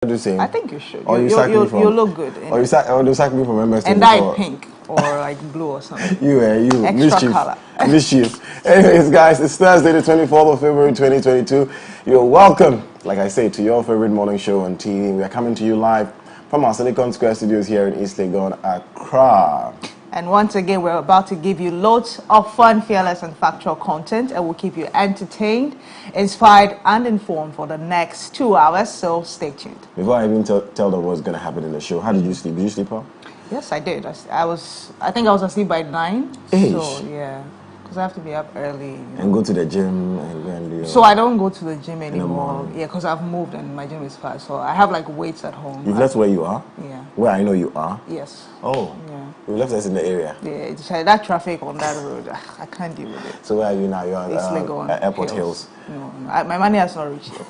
Do same. I think you should. Or you look good. Or you sack me from members. And dye pink or like blue or something. You extra mischief. color. Mischief. Anyways, guys, it's Thursday, the 24th of February, 2022. You're welcome, like I say, to your favorite morning show on TV. We are coming to you live from our Silicon Square studios here in East Legon, Accra. And once again, we're about to give you loads of fun, fearless, and factual content, and we'll keep you entertained, inspired, and informed for the next 2 hours. So stay tuned. Before I even tell them what's going to happen in the show, how did you sleep? Did you sleep well? Yes, I did. I think I was asleep by 9. So yeah, because I have to be up early. And go to the gym and do. So I don't go to the gym anymore. Yeah, because I've moved and my gym is far. So I have like weights at home. You've left where you are? Yeah. Where I know you are? Yes. Oh. Yeah. You left us in the area? Yeah, that traffic on that road, I can't deal with it. So where are you now? You're on Airport Hills. No, my money has not reached yet.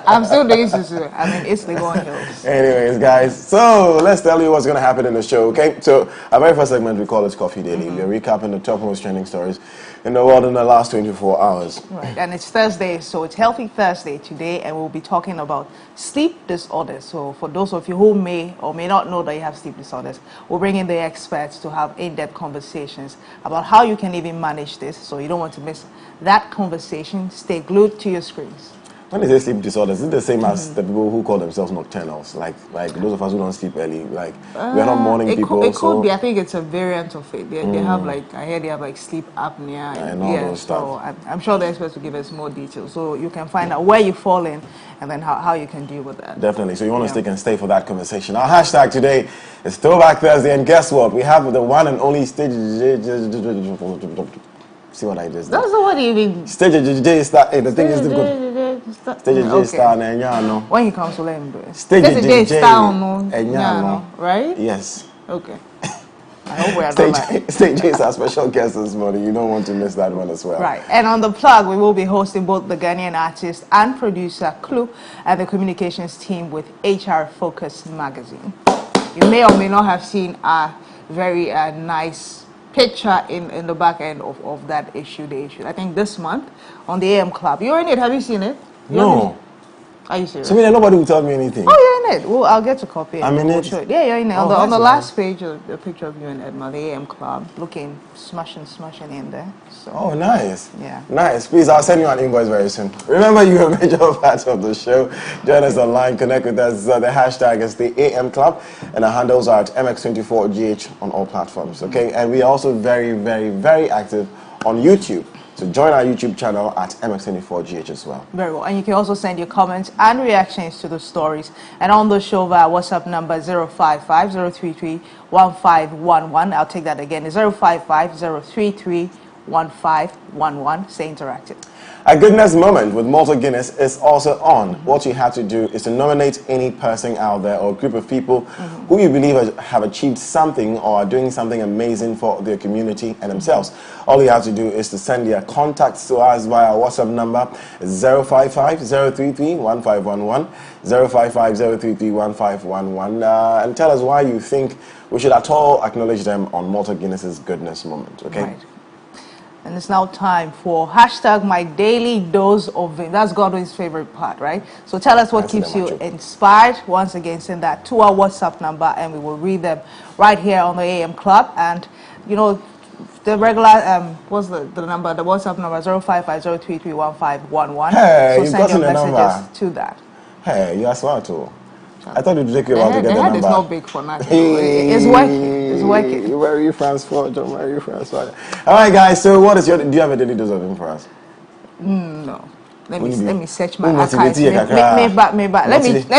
I'm still doing Susu. I mean, it's Legon Hills. Anyways, guys, so let's tell you what's going to happen in the show, okay? So our very first segment, we call it Coffee Daily. We're recapping the top most trending stories in the world in the last 24 hours. Right, and it's Thursday, so it's Healthy Thursday today, and we'll be talking about sleep disorders. So for those of you who may or may not know that you have sleep disorders, we'll bring in the experts to have in-depth conversations about how you can even manage this, so you don't want to miss that conversation. Stay glued to your screens. When they say sleep disorders, is it the same as the people who call themselves nocturnals? Like those of us who don't sleep early, like we are not morning people. It could be. I think it's a variant of it. They have like, I hear they have like sleep apnea and all those stuff. So I'm sure the experts will give us more details, so you can find out where you fall in and then how you can deal with that. Definitely. So you want to stick and stay for that conversation. Our hashtag today is Throwback Thursday, and guess what? We have the one and only stage. See what I just did? That's what you mean. Stage J star. The thing is difficult. Stage J star no. When you come to let him do it. Stage J star no. Right? Yes. Okay. I hope we are done. Stage J is our special guest this morning. You don't want to miss that one as well. Right. And on the plug, we will be hosting both the Ghanaian artist and producer Clue and the communications team with HR Focus magazine. You may or may not have seen a very nice picture in the back end of that issue, the issue. I think this month on the AM Club. You're in it. Have you seen it? No. Are you serious? So nobody will tell me anything. Oh, you're in it. Well, I'll get to copy it. I'm in it. Show it. Yeah, you're in it. On the last page, a picture of you and Edma, the AM Club, looking smashing in there. So. Oh, nice. Yeah. Nice. Please, I'll send you an invoice very soon. Remember, you're a major part of the show. Join us online. Connect with us. The hashtag is the AM Club, and our handles are at MX24GH on all platforms. Okay, and we are also very, very, very active on YouTube. So join our YouTube channel at MX24GH as well. Very well. And you can also send your comments and reactions to the stories. And on the show via WhatsApp number 055-033-1511. I'll take that again. 055-033-1511. Stay interactive. A Goodness Moment with Malta Guinness is also on. What you have to do is to nominate any person out there or group of people who you believe have achieved something or are doing something amazing for their community and themselves. All you have to do is to send your contacts to us via our WhatsApp number 055-033-1511, 055-033-1511, and tell us why you think we should at all acknowledge them on Malta Guinness's Goodness Moment. Okay. Right. And it's now time for hashtag my daily dose of it. That's Godwin's favorite part, right? So tell us what keeps you inspired. Once again, send that to our WhatsApp number and we will read them right here on the AM Club. And, you know, the regular, what's the number? The WhatsApp number, 055-033-1511. Hey, so send your messages to that. Hey, you are smart too. I thought you'd take you about to get the number. The head is not big for nothing. It's working. It's working. Marie-Franz, Fordjoe, Marie-Franz. All right, guys. So, do you have a daily dose of him for us? No. Let me search my archives. Let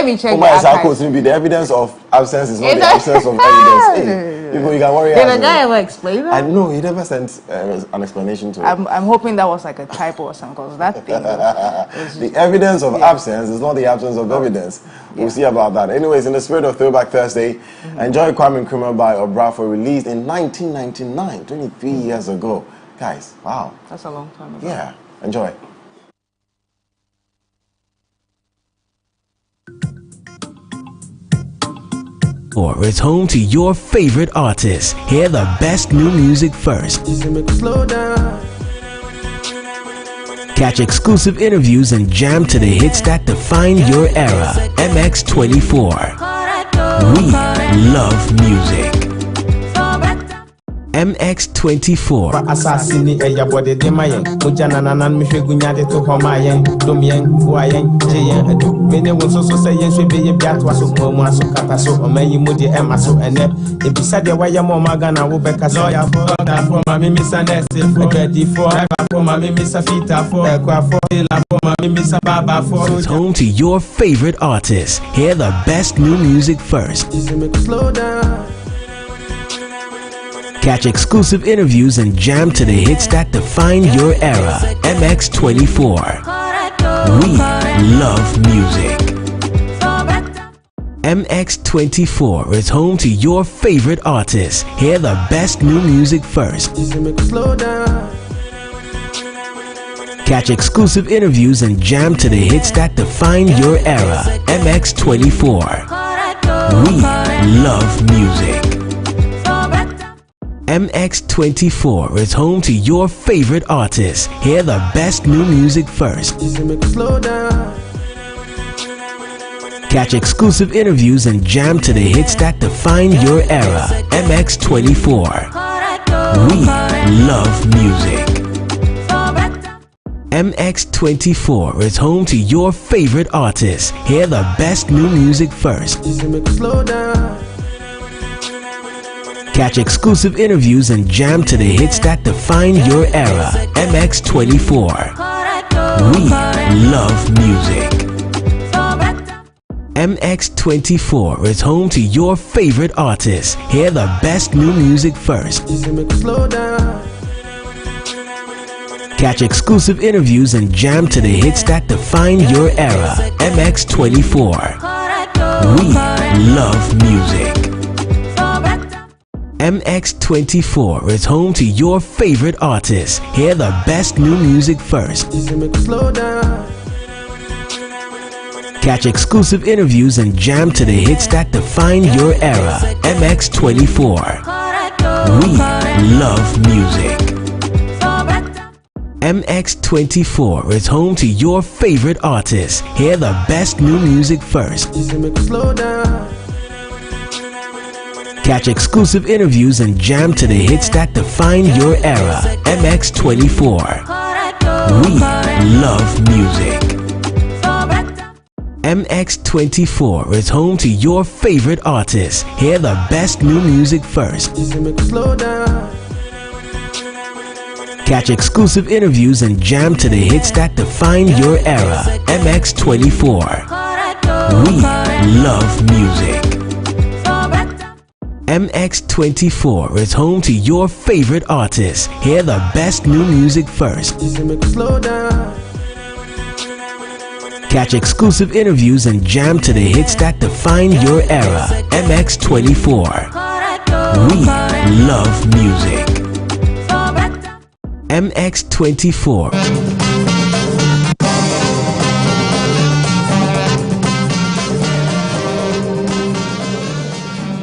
me check the archives. The evidence of absence is not the absence of evidence. People, you can worry. Did the guy ever explain that? I know he never sent an explanation to it. I'm hoping that was like a typo or something, because that thing. The evidence of absence is not the absence of evidence. We'll see about that. Anyways, in the spirit of Throwback Thursday, Enjoy Kwame Nkrumah by Obrafo, released in 1999, 23 years ago. Guys, wow. That's a long time ago. Yeah, enjoy. It's home to your favorite artists. Hear the best new music first. Catch exclusive interviews and jam to the hits that define your era. MX24. We love music. MX24. Assassini e yabode de mayen mujana nanan mi hwegunya de to homayen domien fuayen jeyen edu mene won so say yen so be ye biatwa so mo aso kata so omayi mudi emaso ene e bisa de waye mo magana wo beka lawyer for that for mami misa next for ready for for mami misa fita for ekwa for la for mami misa baba for. It's home to your favorite artists. Hear the best new music first. Slow down. Catch exclusive interviews and jam to the hits that define your era. MX24. We love music. MX24 is home to your favorite artists. Hear the best new music first. Catch exclusive interviews and jam to the hits that define your era. MX24. We love music. MX24 is home to your favorite artists. Hear the best new music first. Catch exclusive interviews and jam to the hits that define your era. MX24. We love music. MX24 is home to your favorite artists. Hear the best new music first. Catch exclusive interviews and jam to the hits that define your era. MX24. We love music. MX24 is home to your favorite artists. Hear the best new music first. Catch exclusive interviews and jam to the hits that define your era. MX24. We love music. MX24 is home to your favorite artists. Hear the best new music first. Catch exclusive interviews and jam to the hits that define your era. MX24. We love music. MX24 is home to your favorite artists. Hear the best new music first. Catch exclusive interviews and jam to the hits that define your era. MX24. We love music. MX24 is home to your favorite artists. Hear the best new music first. Catch exclusive interviews and jam to the hits that define your era. MX24. We love music. MX24 is home to your favorite artists. Hear the best new music first. Catch exclusive interviews and jam to the hits that define your era. MX24. We love music. MX24.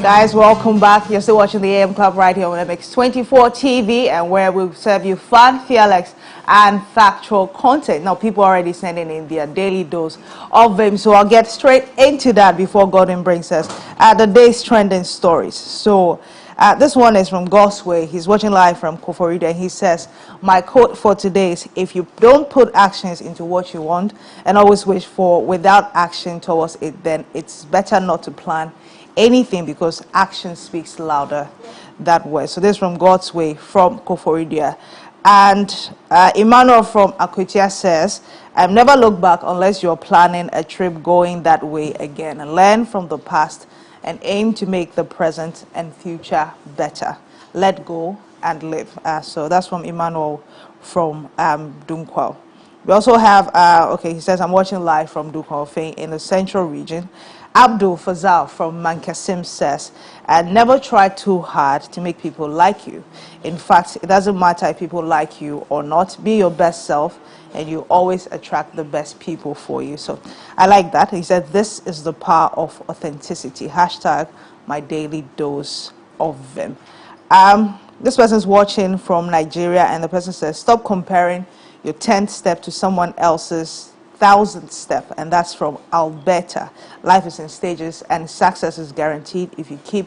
Guys, welcome back. You're still watching the AM Club right here on MX24 TV, and where we serve you fun, fearless, and factual content. Now, people are already sending in their daily dose of them, so I'll get straight into that before Godwin brings us the day's trending stories. So, this one is from Godwin. He's watching live from Koforida, and he says, my quote for today is, if you don't put actions into what you want and always wish for without action towards it, then it's better not to plan anything, because action speaks louder that way. So this is from God's Way from Koforida. And Emmanuel from Akutia says, never look back unless you're planning a trip going that way again. Learn from the past and aim to make the present and future better. Let go and live. So that's from Emmanuel from Dunkwao. We also have, he says, I'm watching live from Dunkwao in the central region. Abdul Fazal from Mankasim says, never try too hard to make people like you. In fact, it doesn't matter if people like you or not. Be your best self, and you always attract the best people for you. So I like that. He said, this is the power of authenticity. Hashtag my daily dose of them. This person's watching from Nigeria, and the person says, stop comparing your 10th step to someone else's 1,000th step, and that's from Alberta. Life is in stages and success is guaranteed if you keep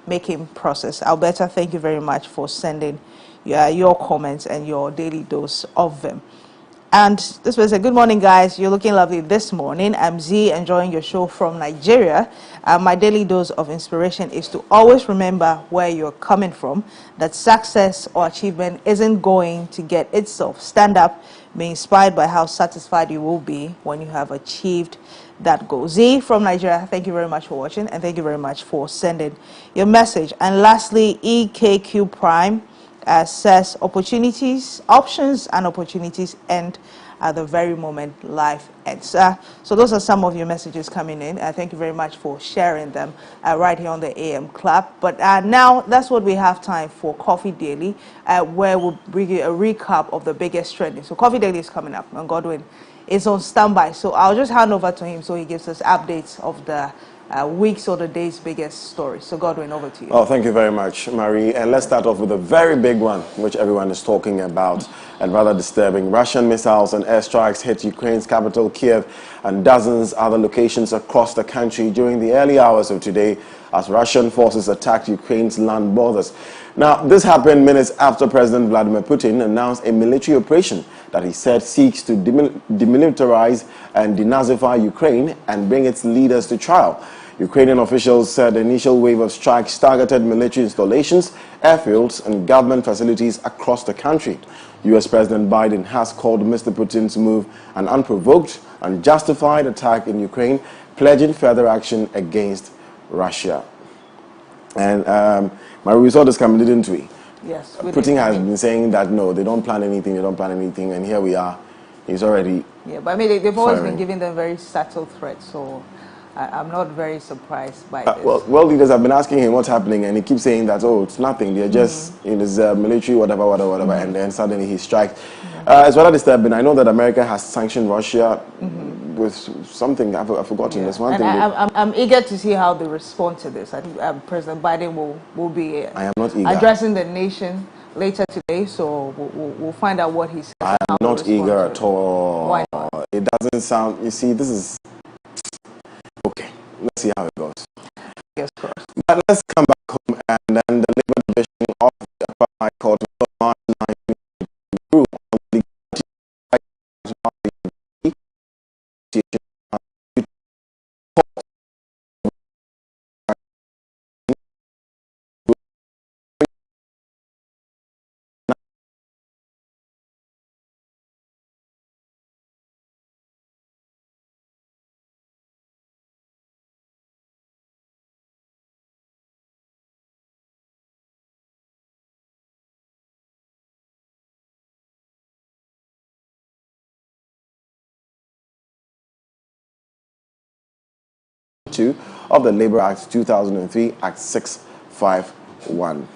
making progress. Alberta, thank you very much for sending your comments and your daily dose of them. And this was a good morning, guys. You're looking lovely this morning. I'm Z, enjoying your show from Nigeria. My daily dose of inspiration is to always remember where you're coming from, that success or achievement isn't going to get itself. Stand up, be inspired by how satisfied you will be when you have achieved that goal. Z from Nigeria, thank you very much for watching, and thank you very much for sending your message. And lastly, EKQ Prime says options and opportunities end at the very moment life ends. So those are some of your messages coming in. Thank you very much for sharing them right here on the AM Club. But now that's what we have time for Coffee Daily, where we'll bring you a recap of the biggest trending. So Coffee Daily is coming up, and Godwin is on standby. So I'll just hand over to him so he gives us updates of the week's or the day's biggest story. So Godwin, over to you. Oh, thank you very much, Marie. And let's start off with a very big one, which everyone is talking about, and rather disturbing. Russian missiles and airstrikes hit Ukraine's capital, Kiev, and dozens other locations across the country during the early hours of today as Russian forces attacked Ukraine's land borders. Now, this happened minutes after President Vladimir Putin announced a military operation that he said seeks to demilitarize and denazify Ukraine and bring its leaders to trial. Ukrainian officials said the initial wave of strikes targeted military installations, airfields, and government facilities across the country. U.S. President Biden has called Mr. Putin's move an unprovoked, unjustified attack in Ukraine, pledging further action against Russia. And Marie, we saw this coming, didn't we? Yes. Putin has been saying that no, they don't plan anything, and here we are. He's already. Yeah, but I mean, they've always firing. been giving them very subtle threats, so I'm not very surprised by this. Well, world leaders have been asking him what's happening, and he keeps saying that, oh, it's nothing. They're just in his military, whatever, and then suddenly he strikes. It's rather disturbing. I know that America has sanctioned Russia with something. I've forgotten. There's one thing. I'm eager to see how they respond to this. I think President Biden will be I am not eager. addressing the nation later today, so we'll find out what he says. I am not eager at all. Why not? It doesn't sound. You see, this is okay. Let's see how it goes. Yes, of course. But let's come back home, and then the Labour Division of the Upper High Court will March 9 rule on the of the Labour Act 2003, Act 651.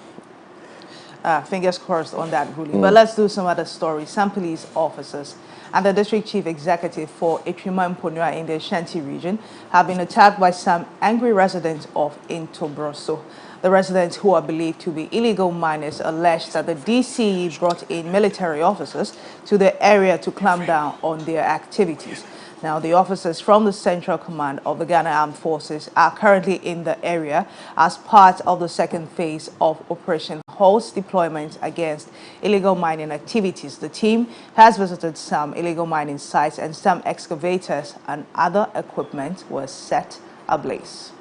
Fingers crossed on that ruling. But let's do some other stories. Some police officers and the district chief executive for Etrima Mponua in the Ashanti region have been attacked by some angry residents of Intobroso. The residents, who are believed to be illegal miners, allege that the DCE brought in military officers to the area to clamp down on their activities. Now, the officers from the Central Command of the Ghana Armed Forces are currently in the area as part of the second phase of Operation Horse deployment against illegal mining activities. The team has visited some illegal mining sites, and some excavators and other equipment were set ablaze.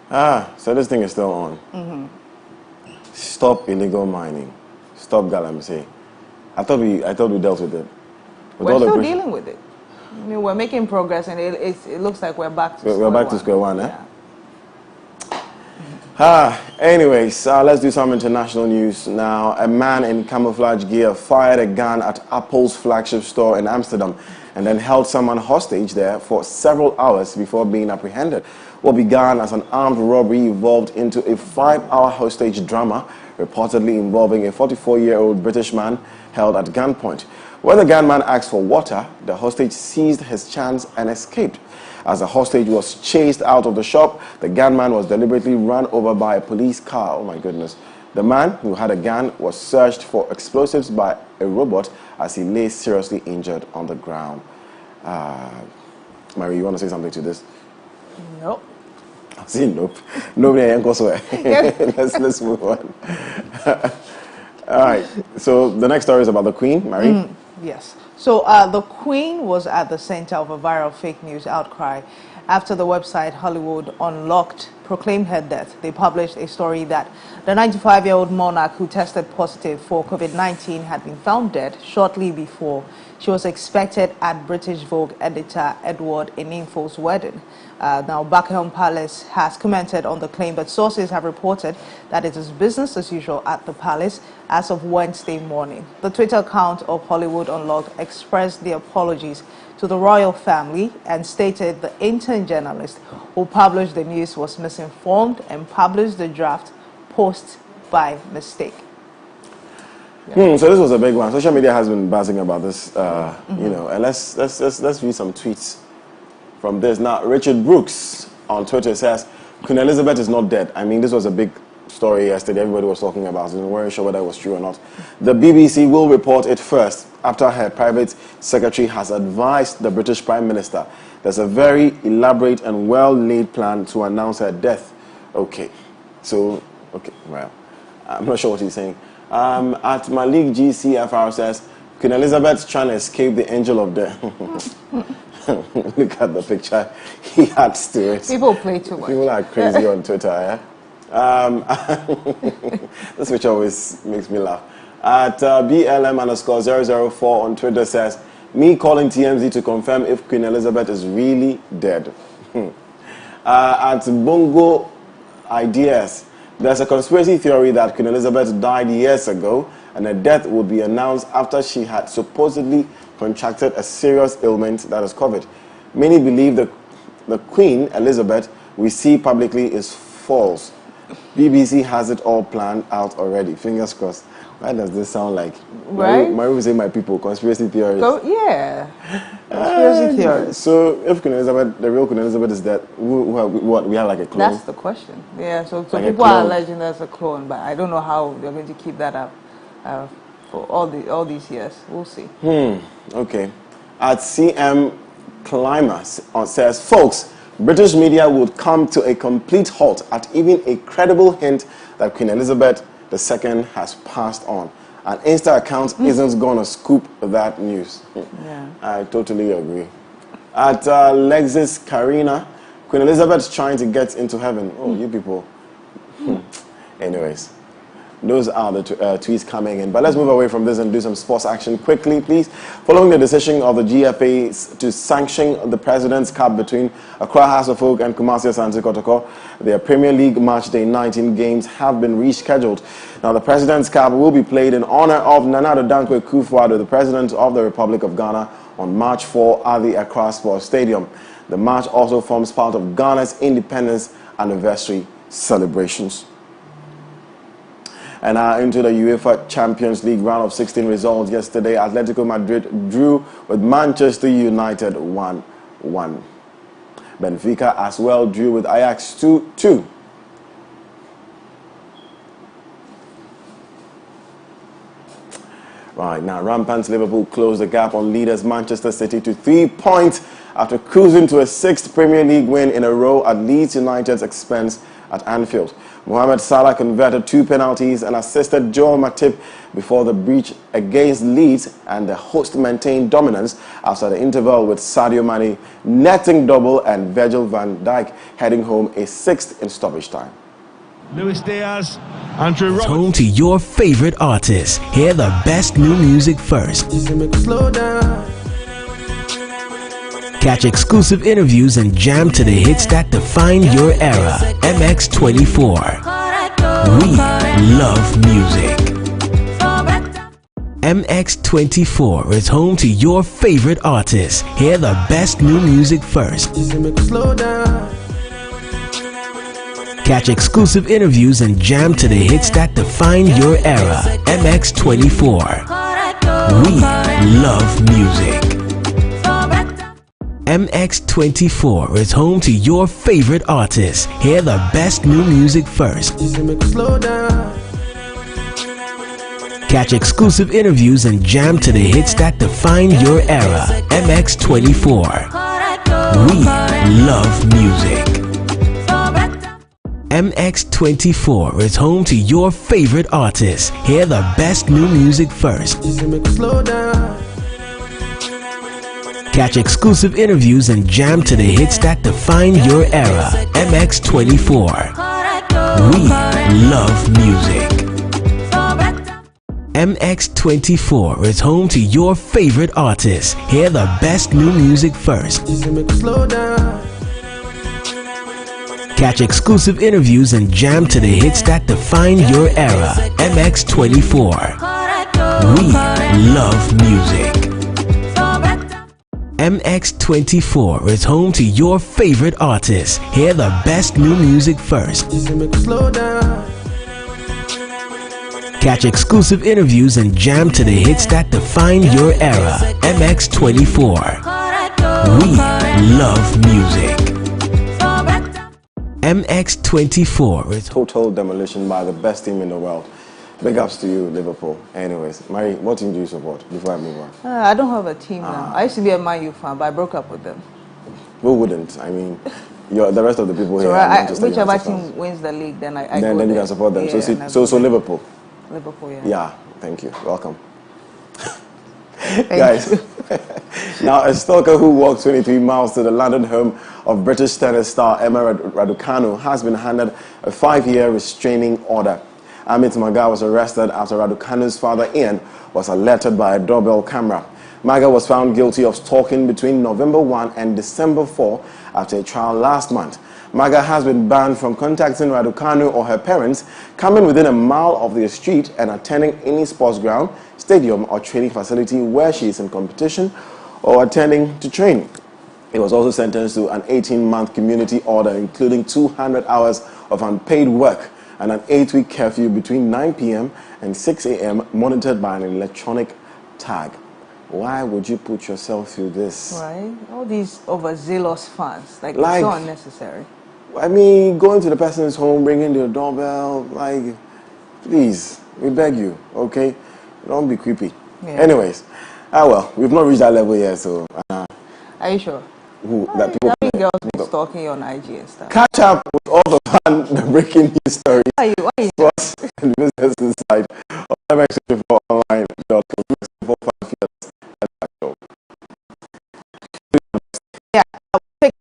So this thing is still on. Stop illegal mining. Stop galamsey. I thought we dealt with it. We're still dealing with it. I mean, we're making progress, and it looks like we're back to square one. To square one, eh? Yeah. Anyways, let's do some international news now. A man in camouflage gear fired a gun at Apple's flagship store in Amsterdam and then held someone hostage there for several hours before being apprehended. What began as an armed robbery evolved into a 5-hour hostage drama, reportedly involving a 44-year-old British man held at gunpoint. When the gunman asked for water, the hostage seized his chance and escaped. As the hostage was chased out of the shop, the gunman was deliberately run over by a police car. Oh my goodness. The man who had a gun was searched for explosives by a robot as he lay seriously injured on the ground. Marie, you want to say something to this? Nope. I see nope. Nobody elsewhere. Let's move on. All right. So the next story is about the Queen, Marie. Yes. So the Queen was at the center of a viral fake news outcry after the website Hollywood Unlocked proclaimed her death. They published a story that the 95-year-old monarch who tested positive for COVID-19 had been found dead shortly before she was expected at British Vogue editor Edward Eninfo's wedding. Now, Buckingham Palace has commented on the claim, but sources have reported that it is business as usual at the palace as of Wednesday morning. The Twitter account of Hollywood Unlocked expressed their apologies to the royal family and stated the intern journalist who published the news was misinformed and published the draft post by mistake. So this was a big one. Social media has been buzzing about this, you know. And let's read some tweets from this. Now, Richard Brooks on Twitter says, Queen Elizabeth is not dead. I mean, this was a big story yesterday. Everybody was talking about it. We weren't sure whether it was true or not. The BBC will report it first after her private secretary has advised the British Prime Minister. There's a very elaborate and well-laid plan to announce her death. Okay. So, okay, well, I'm not sure what he's saying. At Malik GCFR says, Queen Elizabeth trying to escape the angel of death. Look at the picture. He adds to it. People play too much. People are crazy on Twitter, yeah? This picture always makes me laugh. At BLM_004 on Twitter says, me calling TMZ to confirm if Queen Elizabeth is really dead. At Bongo Ideas, there's a conspiracy theory that Queen Elizabeth died years ago and her death would be announced after she had supposedly contracted a serious ailment that is COVID. Many believe that the Queen Elizabeth we see publicly is false. BBC has it all planned out already. Fingers crossed. Why does this sound like? Right? Marie will say my people, conspiracy theories. Yeah. Conspiracy theories. So if Queen Elizabeth, the real Queen Elizabeth is dead, what? We have like a clone? That's the question. Yeah, so Like people are alleging there's a clone, but I don't know how they're going to keep that up for all these years. We'll see. Okay. At CM Climber says, folks, British media would come to a complete halt at even a credible hint that Queen Elizabeth II has passed on. An Insta account isn't going to scoop that news. Yeah. I totally agree. At Lexis Karina, Queen Elizabeth's trying to get into heaven. Oh, you people. Anyways, those are the tweets coming in. But let's move away from this and do some sports action quickly, please. Following the decision of the GFA to sanction the President's Cup between Accra House of Folk and Kumasi Asante Kotoko, their Premier League Match Day 19 games have been rescheduled. Now, the President's Cup will be played in honor of Nana Addo Dankwa Akufo-Addo, the President of the Republic of Ghana, on March 4 at the Accra Sports Stadium. The match also forms part of Ghana's independence anniversary celebrations. And now into the UEFA Champions League round of 16 results yesterday. Atletico Madrid drew with Manchester United 1-1. Benfica as well drew with Ajax 2-2. Right, now rampant Liverpool closed the gap on leaders Manchester City to 3 points after cruising to a 6th Premier League win in a row at Leeds United's expense at Anfield. Mohamed Salah converted 2 penalties and assisted Joel Matip before the breach against Leeds, and the host maintained dominance after the interval with Sadio Mane netting double and Virgil van Dijk heading home a 6th in stoppage time. Luis Diaz, Andrew Roberts. Home to your favorite artists. Hear the best new music first. Catch exclusive interviews and jam to the hits that define your era. MX24. We love music. MX24 is home to your favorite artists. Hear the best new music first. Catch exclusive interviews and jam to the hits that define your era. MX24. We love music. MX24 is home to your favorite artists. Hear the best new music first. Catch exclusive interviews and jam to the hits that define your era. MX24. We love music. MX24 is home to your favorite artists. Hear the best new music first. Catch exclusive interviews and jam to the hits that define your era. MX24. We love music. MX24 is home to your favorite artists. Hear the best new music first. Catch exclusive interviews and jam to the hits that define your era. MX24. We love music. MX24 is home to your favorite artists. Hear the best new music first. Catch exclusive interviews and jam to the hits that define your era. MX24. We love music. MX24 is total demolition by the best team in the world. Big ups to you, Liverpool. Anyways, Marie, what team do you support before I move on? I don't have a team now. I used to be a Man U fan, but I broke up with them. Who wouldn't? I mean, the rest of the people So here are Manchester whichever United team fans. wins the league, then I Then go you there. can support them. Yeah, So Liverpool. Liverpool, yeah. Yeah, thank you. Welcome. Thank Guys, you. now a stalker who walked 23 miles to the London home of British tennis star Emma Raducanu has been handed a 5-year restraining order. Amit Maga was arrested after Raducanu's father Ian was alerted by a doorbell camera. Maga was found guilty of stalking between November 1 and December 4 after a trial last month. Maga has been banned from contacting Raducanu or her parents, coming within a mile of their street and attending any sports ground, stadium or training facility where she is in competition or attending to train. He was also sentenced to an 18-month community order, including 200 hours of unpaid work and an 8-week curfew between 9 p.m. and 6 a.m. monitored by an electronic tag. Why would you put yourself through this? Right? All these overzealous fans. Like, it's so unnecessary. I mean, going to the person's home, ringing the doorbell, like, please, we beg you, okay? Don't be creepy. Yeah. Anyways, well, we've not reached that level yet, so... Are you sure? That people girls been stalking you on IG and stuff. catch up with all the fun, the breaking news stories, Why are you? sports, and business inside on MX24online.com. Yeah, I'll take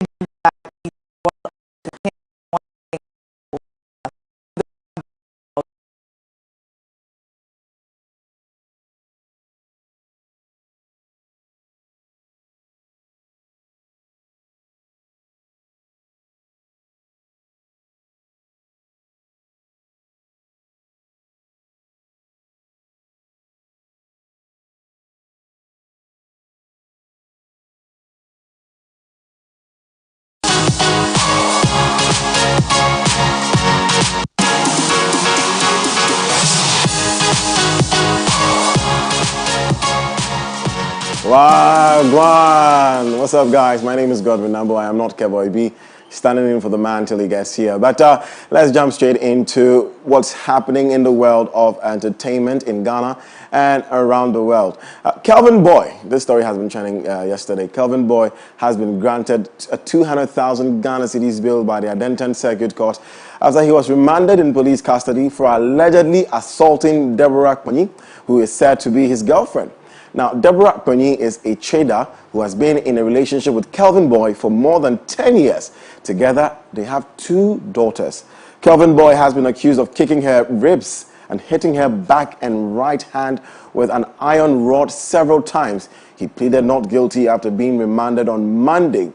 Wagwan! What's up, guys? My name is Godwin Namboh. I am not Keboy B, standing in for the man till he gets here. But let's jump straight into what's happening in the world of entertainment in Ghana and around the world. Kelvin Boy, this story has been trending yesterday. Kelvin Boy has been granted a 200,000 Ghana cedis bill by the Adentan Circuit Court after he was remanded in police custody for allegedly assaulting Deborah Kwanyi, who is said to be his girlfriend. Now, Deborah Kwanyi is a trader who has been in a relationship with Kelvin Boy for more than 10 years. Together, they have 2 daughters. Kelvin Boy has been accused of kicking her ribs and hitting her back and right hand with an iron rod several times. He pleaded not guilty after being remanded on Monday.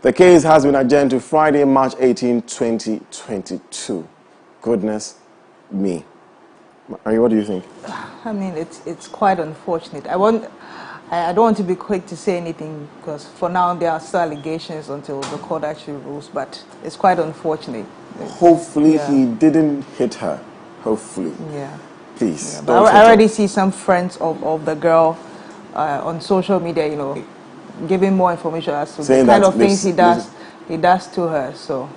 The case has been adjourned to Friday, March 18, 2022. Goodness me. Marie, what do you think? I mean, it's quite unfortunate. I don't want to be quick to say anything because for now there are still allegations until the court actually rules, but it's quite unfortunate. Hopefully he didn't hit her. Hopefully. Yeah. Please. Yeah, Don't I already see some friends of the girl on social media, you know, giving more information as to the kind of things he does to her. So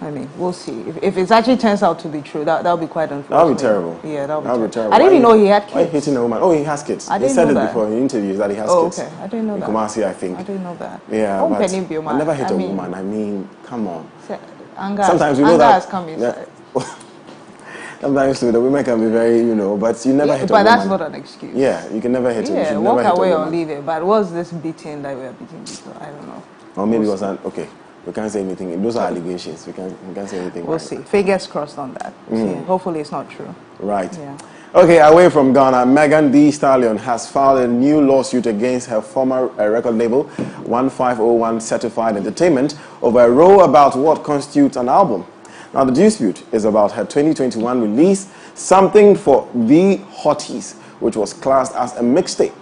I mean, we'll see. If it actually turns out to be true, that'll be quite unfortunate. That'll be terrible. Yeah, that'll be terrible. I didn't even know he had kids. Why hitting a woman? Oh, he has kids. I didn't he said know it that. before in interviews that he has kids. Okay. I didn't know that. In Kumasi, I think. I didn't know that. Yeah, but I never hit a woman. I mean, come on. Sometimes you know that has come inside. Sometimes the women can be very, but you never hit a woman. But that's not an excuse. Yeah, you can never hit a woman. Yeah, walk away or leave it. But what's this beating that we are beating people? I don't know. Or maybe it was okay. We can't say anything. Those are allegations. We can't say anything. We'll see. Fingers crossed on that. Yeah, hopefully it's not true. Right. Yeah. Okay, away from Ghana, Megan Thee Stallion has filed a new lawsuit against her former record label, 1501 Certified Entertainment, over a row about what constitutes an album. Now, the dispute is about her 2021 release, Something for the Hotties, which was classed as a mixtape.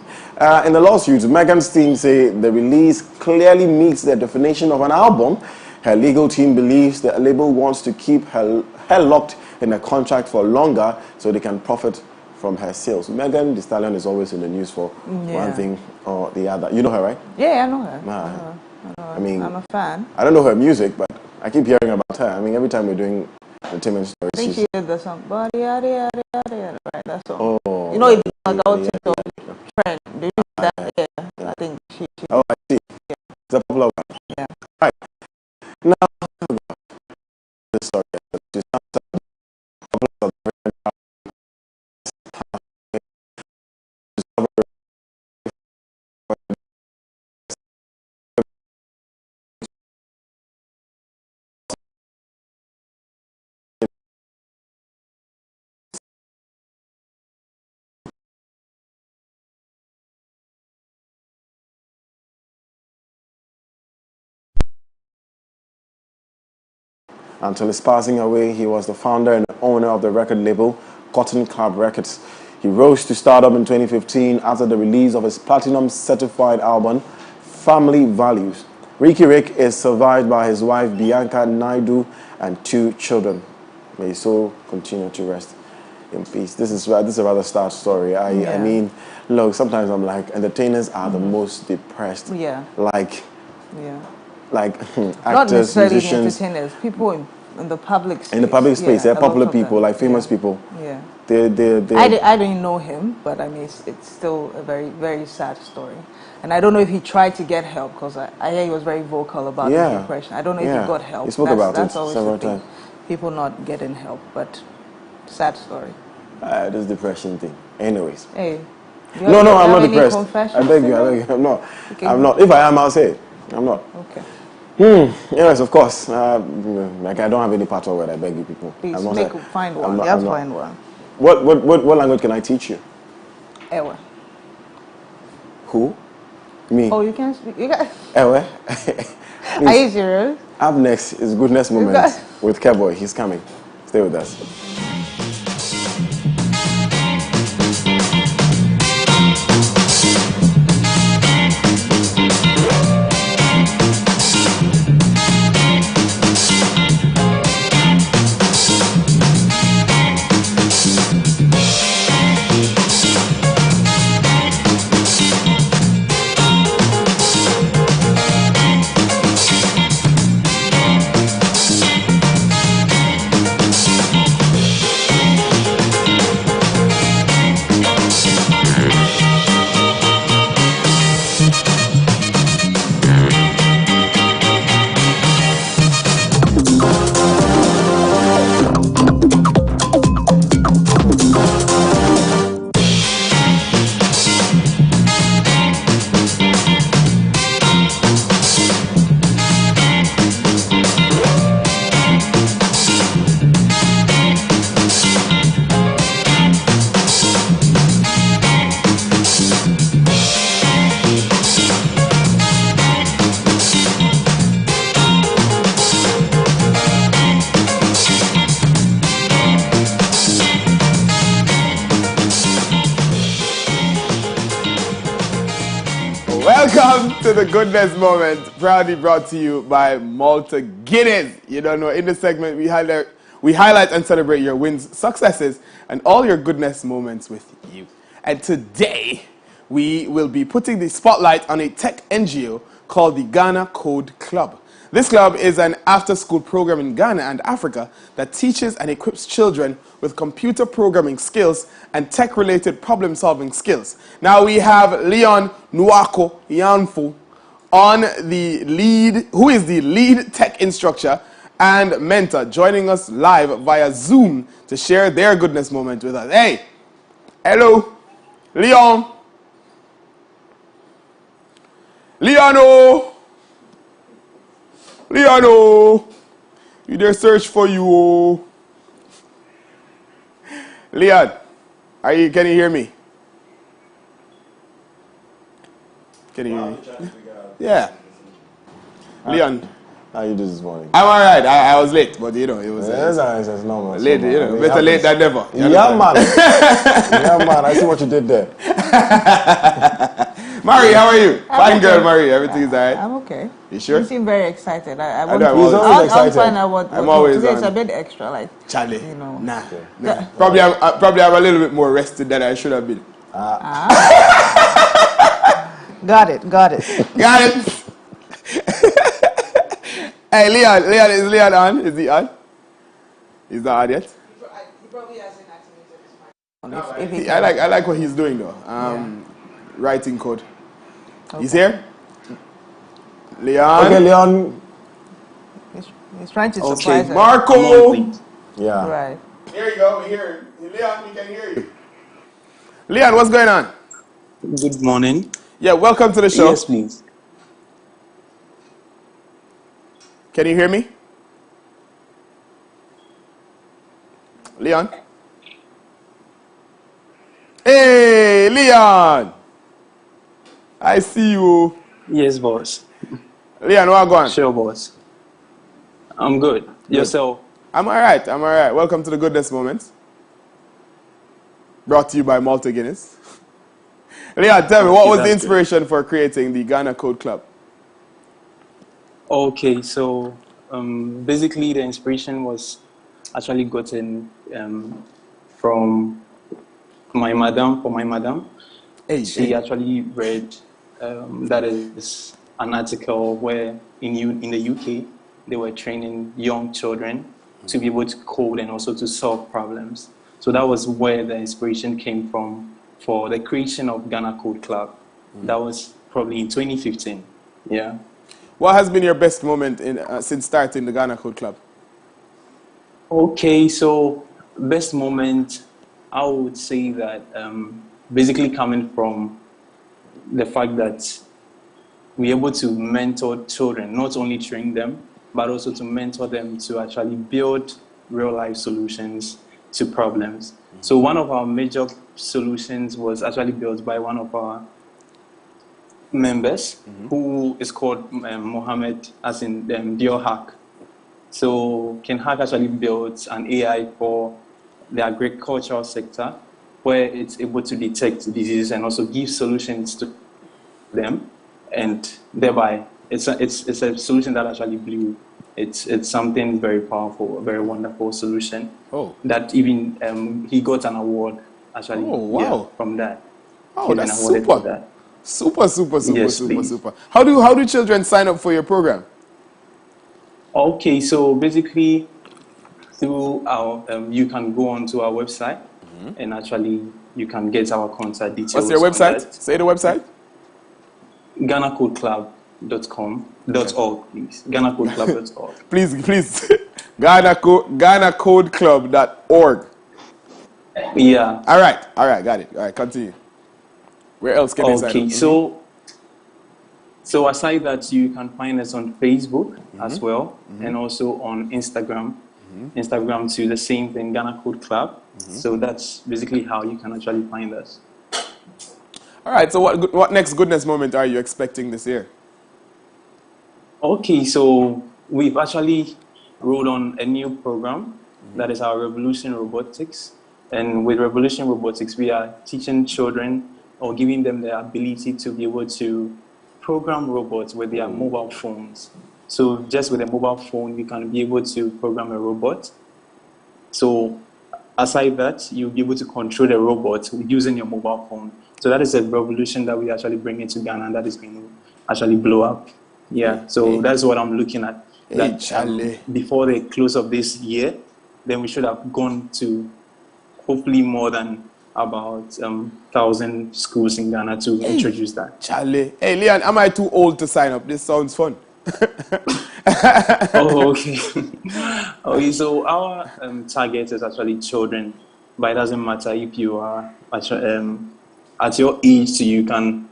In the lawsuit, Megan's team say the release clearly meets the definition of an album. Her legal team believes the label wants to keep her locked in a contract for longer so they can profit from her sales. Megan Thee Stallion is always in the news for one thing or the other. You know her, right? Yeah, I know her. I know her. I mean, I'm a fan. I don't know her music, but I keep hearing about her. I mean, every time we're doing entertainment stories. I think she did the song, body, yada, yada, yada, yada, right? That song. Oh. You know, it's like out TikTok trend. Do you know that? Yeah. I think she. Oh, I see. Yeah. It's a popular one. Yeah. Right. Now, sorry. Until his passing away, he was the founder and owner of the record label Cotton Club Records. He rose to stardom in 2015 after the release of his platinum certified album, Family Values. Ricky Rick is survived by his wife Bianca Naidu and 2 children. May his soul continue to rest in peace. This is a rather sad story. I mean, look, sometimes I'm like, entertainers are the most depressed. Yeah. Like Not actors, necessarily musicians, entertainers, people in the public space. in the public space, they're a lot popular of people, them. like famous people. Yeah. I I don't know him, but I mean, it's still a very, very sad story. And I don't know if he tried to get help, because I hear he was very vocal about the depression. I don't know if he got help. He spoke about it always several the thing. times. People not getting help, but sad story. This depression thing. Anyways. Hey. No, I'm not depressed. Confessions I beg you, I'm not. Okay. I'm not. If I am, I'll say it. I'm not. Okay. Yes, of course. Like I don't have any part of it. I beg you, people. Please I'm not find one. You have to find one. What language can I teach you? Ewe. Who? Me. Oh, you can speak. You can. Ewe. Are you serious? Up next is Goodness Moment with Keboy. He's coming. Stay with us. Welcome to the Goodness Moment, proudly brought to you by Malta Guinness. You don't know, in this segment we highlight and celebrate your wins, successes, and all your goodness moments with you. And today we will be putting the spotlight on a tech NGO called the Ghana Code Club. This club is an after-school program in Ghana and Africa that teaches and equips children with computer programming skills and tech-related problem-solving skills. Now we have Leon Nwako Yanfu who is the lead tech instructor and mentor, joining us live via Zoom to share their goodness moment with us. Hey, hello, Leon. Leon, we there search for you. Leon, can you hear me? Can you hear me? Yeah. Leon. How you do this morning? I'm alright. I was late, but it was. It's normal. Late, better late than never. Yeah, man. Yeah, man. I see what you did there. Marie, how are you? Fine okay. Girl, Marie. Everything is alright? I'm okay. You sure? You seem very excited. I know, He's always excited. I'll find out what I'm always today is on. a bit extra, like Charlie. you know. Nah. Probably I'm a little bit more rested than I should have been. Got it. Got it. Hey, Leon, is Leon on? Is he on? He's not on yet? He probably hasn't activated his mic. I like what he's doing though. Writing code. Okay. He's here? Leon? Okay, Leon. He's trying to surprise us. Marco! Yeah. Right. Here you go, we hear him. Leon, we can hear you. Leon, what's going on? Good morning. Yeah, welcome to the show. Yes, please. Can you hear me? Leon? Hey, Leon! I see you. Yes, boss. Leon, what going on? Sure, boss. I'm good. Yourself? I'm alright. Welcome to the Goodness Moment. Brought to you by Malta Guinness. Leon, tell me, what was the inspiration for creating the Ghana Code Club? Okay, so basically the inspiration was actually gotten from my madam. Hey, she actually read that is an article where in the UK they were training young children to be able to code and also to solve problems. So that was where the inspiration came from for the creation of Ghana Code Club. That was probably in 2015. Yeah. What has been your best moment since starting the Ghana Code Club? Okay, so best moment, I would say that basically coming from the fact that we're able to mentor children, not only train them, but also to mentor them to actually build real-life solutions to problems. So one of our major solutions was actually built by one of our members, who is called Mohammed, as in Dior Hack. So Ken Hack actually built an AI for the agricultural sector, where it's able to detect diseases and also give solutions to them, and thereby it's a solution that actually blew. It's something very powerful, a very wonderful solution. Oh, that even he got an award actually. Oh, wow. Yeah, from that. Oh, that's super. That. Super. How do children sign up for your program? Okay, so basically through our you can go onto our website and actually you can get our contact details. What's your website? Say the website. GhanaCodeClub.org, please. GhanaCodeClub.org. please. GhanaCodeClub.org. Yeah. All right, got it. All right, continue. Where else can they sign up? Okay, so aside that, you can find us on Facebook as well, and also on Instagram. Instagram too, the same thing, Ghana Code Club. So that's basically how you can actually find us. All right, so what next goodness moment are you expecting this year? Okay, so we've actually rolled on a new program that is our Revolution Robotics. And with Revolution Robotics, we are teaching children or giving them the ability to be able to program robots with their mobile phones. So just with a mobile phone, you can be able to program a robot. So aside that, you'll be able to control the robot using your mobile phone. So that is a revolution that we actually bring into Ghana, and that is going to actually blow up Yeah, so that's what I'm looking at. That Charlie. Before the close of this year, then we should have gone to hopefully more than about 1,000 schools in Ghana to introduce that. Charlie. Hey, Leon, am I too old to sign up? This sounds fun. Oh, okay. Okay, so our target is actually children, but it doesn't matter if you are actually, at your age, so you can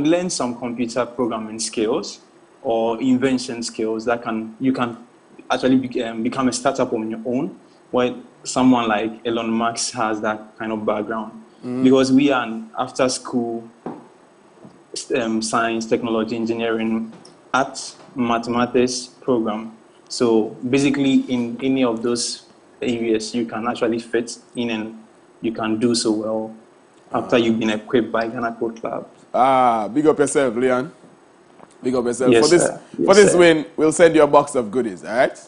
learn some computer programming skills or invention skills that you can actually become a startup on your own, where someone like Elon Musk has that kind of background. Because we are an after school science, technology, engineering, arts, mathematics program. So basically in any of those areas you can actually fit in and you can do so well after you've been equipped by Ghana Code Club. Big up yourself, Leon. Big up yourself. Yes, for this win, we'll send you a box of goodies, all right?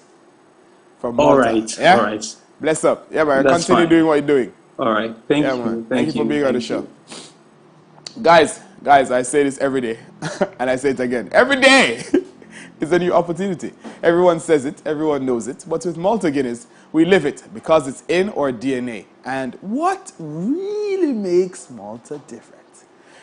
From Malta. All right, yeah? all right. Bless up. Yeah, man. That's Continue fine. doing what you're doing. All right, thank you. Man. Thank you for being on the show. Guys, I say this every day, and I say it again. Every day is a new opportunity. Everyone says it, everyone knows it, but with Malta Guinness, we live it because it's in our DNA. And what really makes Malta different?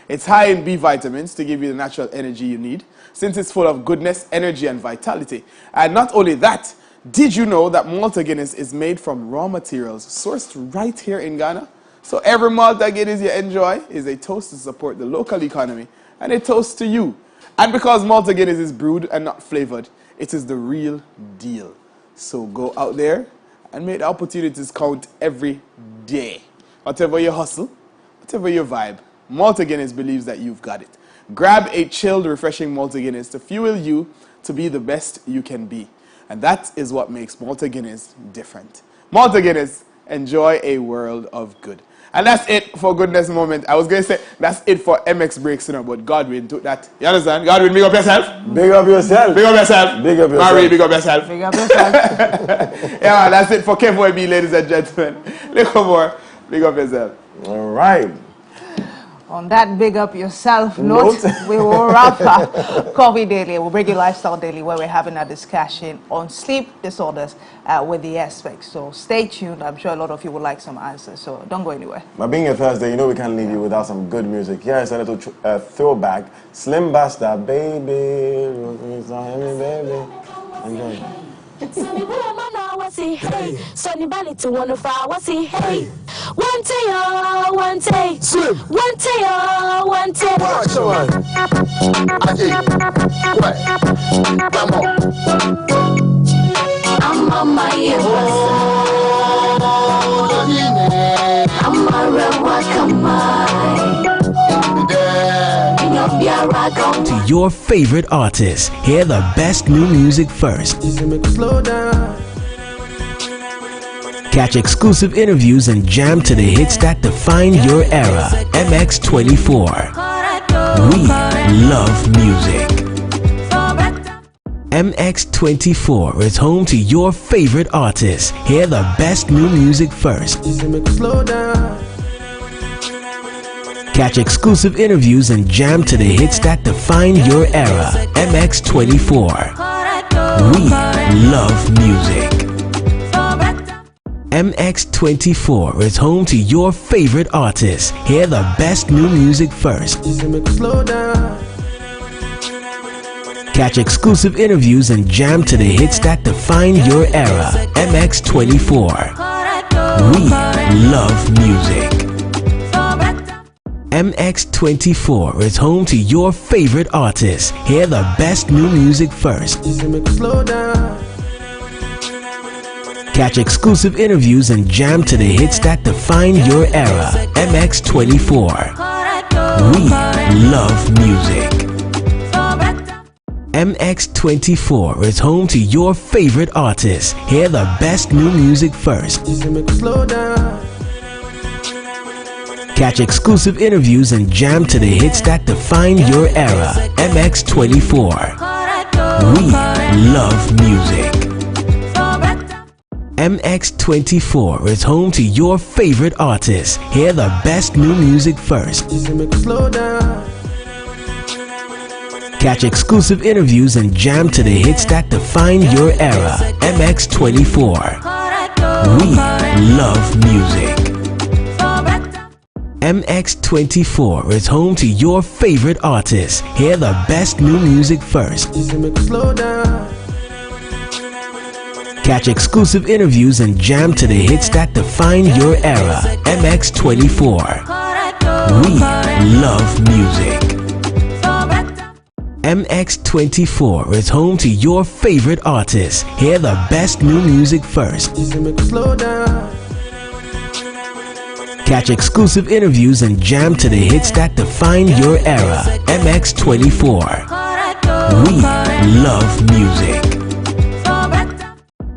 It's high in B vitamins to give you the natural energy you need, since it's full of goodness, energy, and vitality. And not only that, did you know that Malta Guinness is made from raw materials sourced right here in Ghana? So every Malta Guinness you enjoy is a toast to support the local economy and a toast to you. And because Malta Guinness is brewed and not flavored, it is the real deal. So go out there and make the opportunities count every day. Whatever your hustle, whatever your vibe, Malta Guinness believes that you've got it. Grab a chilled, refreshing Malta Guinness to fuel you to be the best you can be. And that is what makes Malta Guinness different. Malta Guinness, enjoy a world of good. And that's it for Goodness Moment. I was going to say that's it for MX Breaks, but Godwin took that. You understand? Godwin, big up yourself. Big up yourself. Big up yourself. Big up yourself. Marie, big up yourself. Big up yourself. Yeah, man, that's it for Kevo B, ladies and gentlemen. Little more. Big up yourself. All right. On that big up yourself note, we will wrap up Coffee Daily. We'll bring you Lifestyle Daily, where we're having a discussion on sleep disorders with the aspects. So stay tuned. I'm sure a lot of you would like some answers. So don't go anywhere. But being a Thursday, we can't leave you without some good music. Here is a little throwback. Slim Basta, baby. Enjoy. Sonny woman, I was hey. Sonny Bally to 105, what's he? Hey. One day, one day. Slim. One day, one day. Watch on. What? Come on. I'm on my ear. I'm a rewa, come on. To your favorite artists, hear the best new music first. Catch exclusive interviews and jam to the hits that define your era. MX24. We love music. MX24 is home to your favorite artists. Hear the best new music first. Catch exclusive interviews and jam to the hits that define your era. MX24. We love music. MX24 is home to your favorite artists. Hear the best new music first. Catch exclusive interviews and jam to the hits that define your era. MX24. We love music. MX24 is home to your favorite artists. Hear the best new music first. Catch exclusive interviews and jam to the hits that define your era. MX24. We love music. MX24 is home to your favorite artists. Hear the best new music first. Catch exclusive interviews and jam to the hits that define your era. MX24. We love music. MX24 is home to your favorite artists. Hear the best new music first. Catch exclusive interviews and jam to the hits that define your era. MX24. We love music. MX24 is home to your favorite artists. Hear the best new music first. Catch exclusive interviews and jam to the hits that define your era. MX24. We love music. MX24 is home to your favorite artists. Hear the best new music first. Catch exclusive interviews and jam to the hits that define your era. MX24. We love music.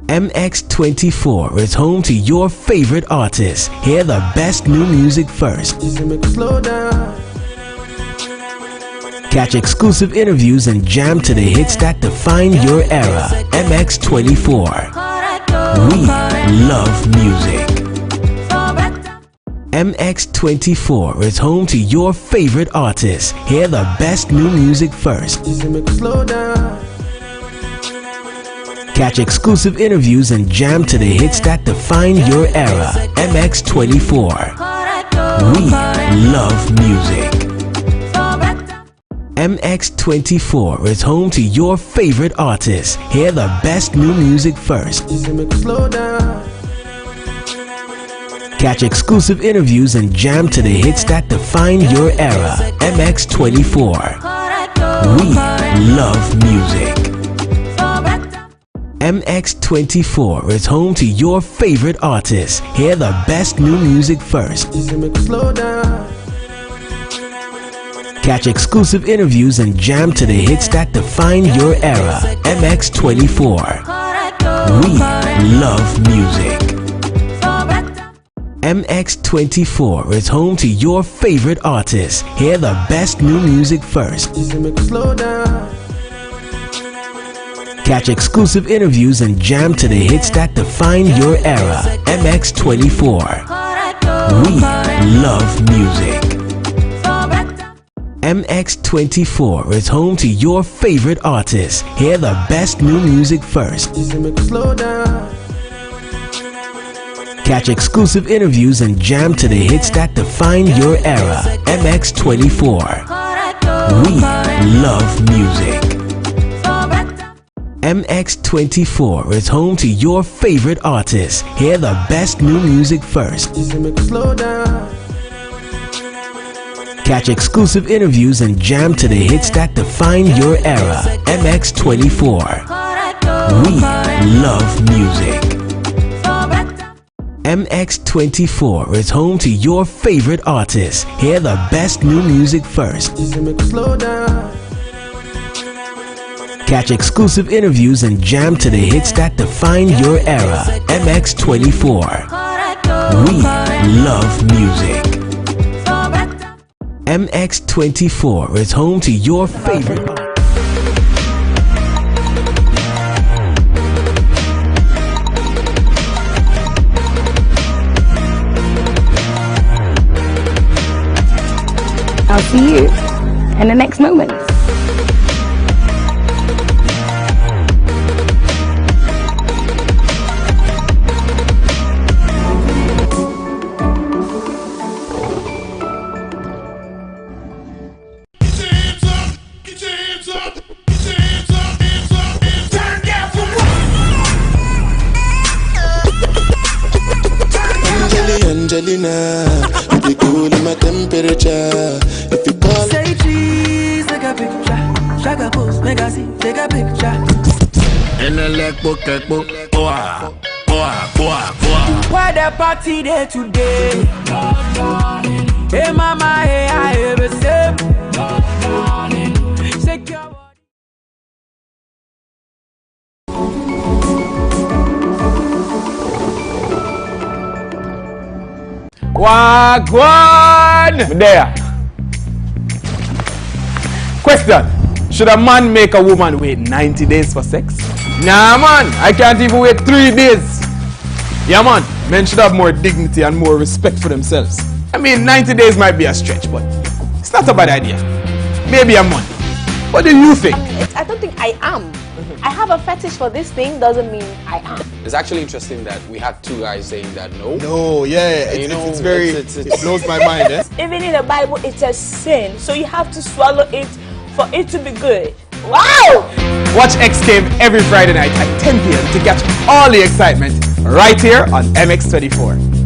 MX24 is home to your favorite artists. Hear the best new music first. Catch exclusive interviews and jam to the hits that define your era. MX24. We love music. MX24 is home to your favorite artists. Hear the best new music first. Catch exclusive interviews and jam to the hits that define your era. MX24. We love music. MX24 is home to your favorite artists. Hear the best new music first. Catch exclusive interviews and jam to the hits that define your era. MX24. We love music. MX24 is home to your favorite artists. Hear the best new music first. Catch exclusive interviews and jam to the hits that define your era. MX24. We love music. MX24 is home to your favorite artists. Hear the best new music first. Catch exclusive interviews and jam to the hits that define your era. MX24. We love music. MX24 is home to your favorite artists. Hear the best new music first. Catch exclusive interviews and jam to the hits that define your era. MX24. We love music. MX24 is home to your favorite artists. Hear the best new music first. Catch exclusive interviews and jam to the hits that define your era. MX24. We love music. MX24 is home to your favorite artists. Hear the best new music first. Catch exclusive interviews and jam to the hits that define your era. MX24. We love music. MX24 is home to your favorite artists. I'll see you in the next moment. Angelina, you be cool in my temperature. If you call, say cheese, take a picture. Shaka post, make a see, take a picture. in a leg book, Where the party there today? Hey mama, hey I ever say. Shake your body. Wagwan! There. Question. Should a man make a woman wait 90 days for sex? Nah man, I can't even wait 3 days. Yeah man, men should have more dignity and more respect for themselves. I mean 90 days might be a stretch, but it's not a bad idea. Maybe a month. What do you think? I don't think I am. I have a fetish for this thing doesn't mean I am. It's actually interesting that we had two guys saying that no. No, yeah, it's very, it blows my mind. Eh? Even in the Bible, it's a sin, so you have to swallow it for it to be good. Wow! Watch X Game every Friday night at 10 p.m. to catch all the excitement right here on MX24.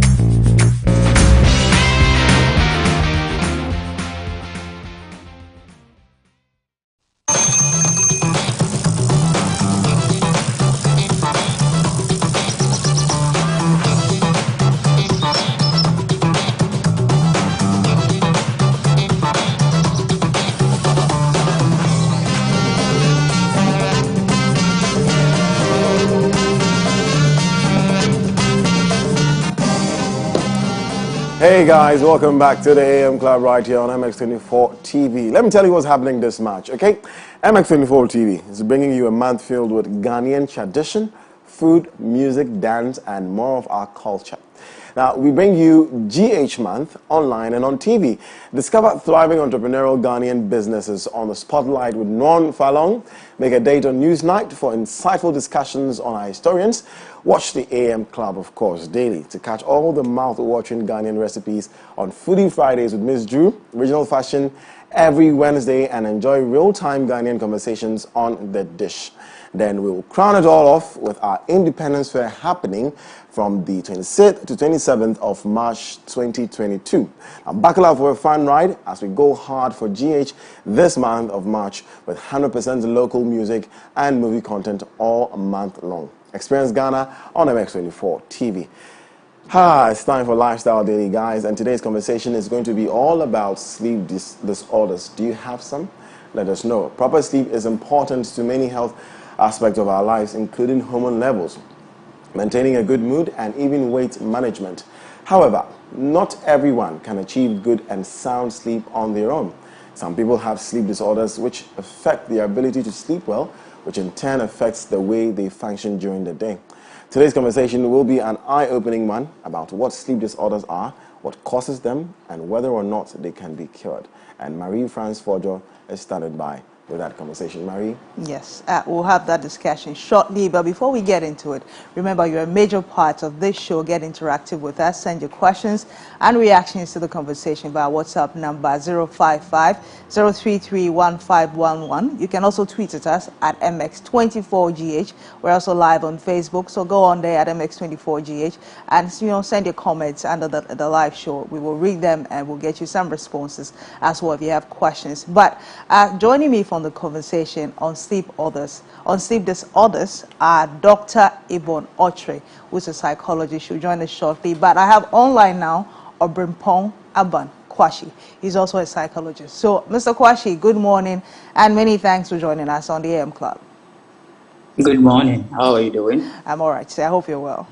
Hey guys, welcome back to the AM Club right here on MX24 TV. Let me tell you what's happening this March, okay? MX24 TV is bringing you a month filled with Ghanaian tradition, food, music, dance, and more of our culture. Now, we bring you GH Month online and on TV. Discover thriving entrepreneurial Ghanaian businesses on the spotlight with Non Falong. Make a date on Newsnight for insightful discussions on our historians. Watch the AM Club, of course, daily to catch all the mouth-watering Ghanaian recipes on Foodie Fridays with Miss Drew, Original Fashion, every Wednesday, and enjoy real-time Ghanaian conversations on the dish. Then we'll crown it all off with our Independence Fair happening from the 26th to 27th of March 2022. Now buckle up for a fun ride as we go hard for GH this month of March with 100% local music and movie content all month long. Experience Ghana on MX24 TV. It's time for Lifestyle Daily, guys, and today's conversation is going to be all about sleep disorders. Do you have some? Let us know. Proper sleep is important to many health aspects of our lives, including hormone levels, maintaining a good mood, and even weight management. However, not everyone can achieve good and sound sleep on their own. Some people have sleep disorders which affect their ability to sleep well, which in turn affects the way they function during the day. Today's conversation will be an eye-opening one about what sleep disorders are, what causes them, and whether or not they can be cured. And Marie-Franz Fordjoe is standing by with that conversation. Marie? Yes, we'll have that discussion shortly, but before we get into it, remember you're a major part of this show. Get interactive with us. Send your questions and reactions to the conversation via WhatsApp number 055-033-1511. You can also tweet at us at MX24GH. We're also live on Facebook, so go on there at MX24GH and send your comments under the live show. We will read them and we'll get you some responses as well if you have questions. But joining me from the conversation on sleep disorders are Dr. Ibon Otre, who's a psychologist. She'll join us shortly. But I have online now Obrimpong Aban Kwashi. He's also a psychologist. So, Mr. Kwashi, good morning, and many thanks for joining us on the AM Club. Good morning. How are you doing? I'm all right. I hope you're well.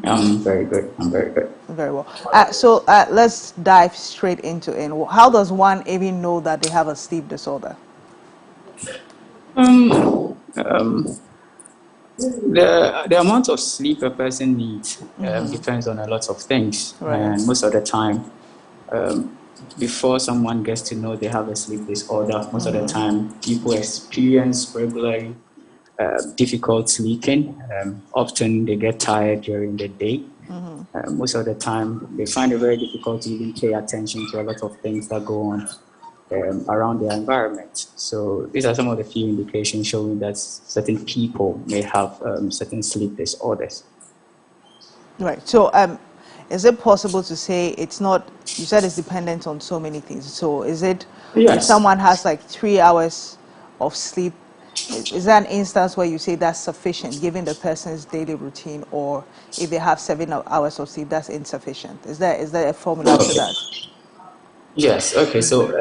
I'm very good. I'm very good. Very well. So let's dive straight into it. How does one even know that they have a sleep disorder? The amount of sleep a person needs depends on a lot of things. Right. And most of the time, before someone gets to know they have a sleep disorder, most of the time people experience regularly difficult sleeping. Often they get tired during the day. Most of the time they find it very difficult to even pay attention to a lot of things that go on around their environment. So these are some of the few indications showing that certain people may have certain sleep disorders. Right. So is it possible to say it's not, you said it's dependent on so many things. So is it, if someone has like 3 hours of sleep, is that an instance where you say that's sufficient given the person's daily routine, or if they have 7 hours of sleep, that's insufficient? Is there a formula to that? Yes, okay, so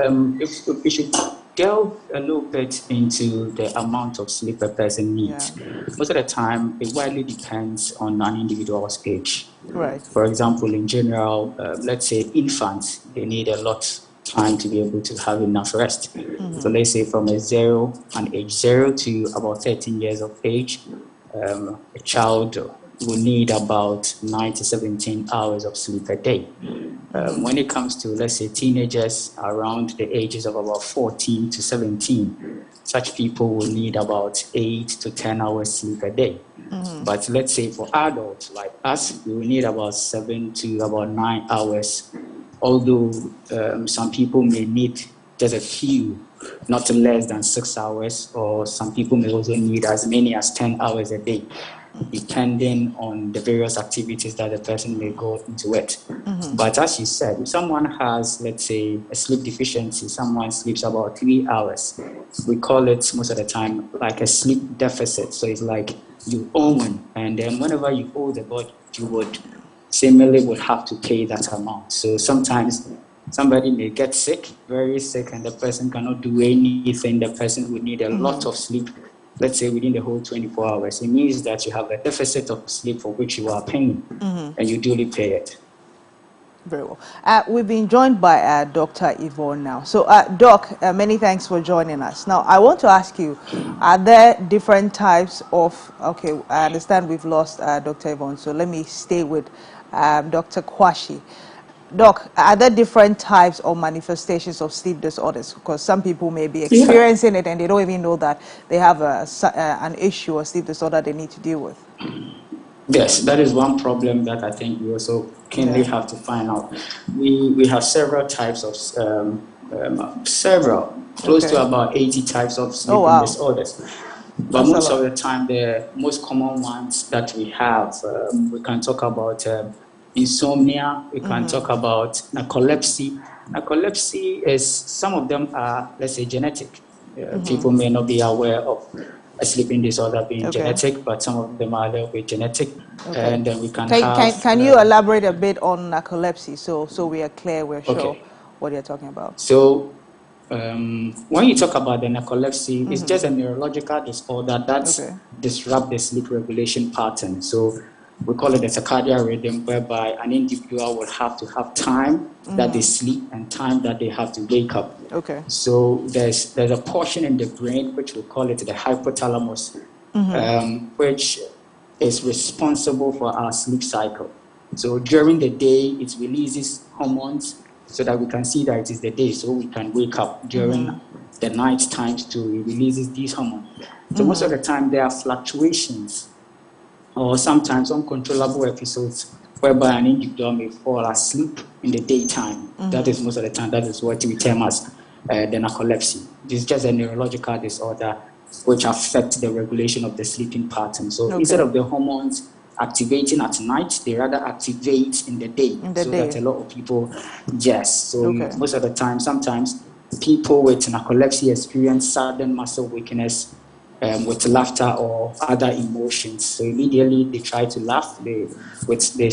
if we should delve a little bit into the amount of sleep a person needs. Most of the time, it widely depends on an individual's age. Right. For example, in general, let's say infants, they need a lot time to be able to have enough rest. So let's say from age 0 to about 13 years of age, a child will need about 9 to 17 hours of sleep a day. When it comes to, let's say, teenagers around the ages of about 14 to 17, such people will need about 8 to 10 hours sleep a day. But let's say for adults like us, we will need about 7 to about 9 hours, although some people may need just a few, not less than 6 hours, or some people may also need as many as 10 hours a day, depending on the various activities that the person may go into it. But as you said, if someone has, let's say, a sleep deficiency, someone sleeps about 3 hours, we call it most of the time like a sleep deficit. So it's like you owe one, and then whenever you owe the body, you would similarly would have to pay that amount. So sometimes somebody may get sick, very sick, and the person cannot do anything. The person would need a lot of sleep, let's say within the whole 24 hours. It means that you have a deficit of sleep for which you are paying, and you duly pay it. Very well. We've been joined by Dr. Yvonne now. So, Doc, many thanks for joining us. Now, I want to ask you, are there different types of, okay, I understand we've lost Dr. Yvonne, so let me stay with Dr. Kwashi. Doc, are there different types or manifestations of sleep disorders? Because some people may be experiencing it and they don't even know that they have an issue or sleep disorder they need to deal with. Yes, that is one problem that I think we also keenly have to find out. We have several types of, close to about 80 types of sleeping disorders. But most of the time, the most common ones that we have, we can talk about insomnia, we can talk about narcolepsy. Narcolepsy is, some of them are, let's say, genetic. People may not be aware of a sleeping disorder being genetic, but some of them are a little bit genetic. And then we can have... Can you elaborate a bit on narcolepsy so we are clear, we're sure what you're talking about? So when you talk about the narcolepsy, it's just a neurological disorder that disrupts the sleep regulation pattern. So we call it a circadian rhythm, whereby an individual will have to have time that they sleep and time that they have to wake up. So there's a portion in the brain which we call it the hypothalamus, which is responsible for our sleep cycle. So during the day, it releases hormones so that we can see that it is the day, so we can wake up. During the night times too, it releases these hormones. So most of the time there are fluctuations or sometimes uncontrollable episodes whereby an individual may fall asleep in the daytime. That is most of the time, that is what we term as the narcolepsy. This is just a neurological disorder which affects the regulation of the sleeping pattern. So instead of the hormones activating at night, they rather activate in the day. That a lot of people, so most of the time, sometimes people with narcolepsy experience sudden muscle weakness with laughter or other emotions. So immediately they try to laugh, they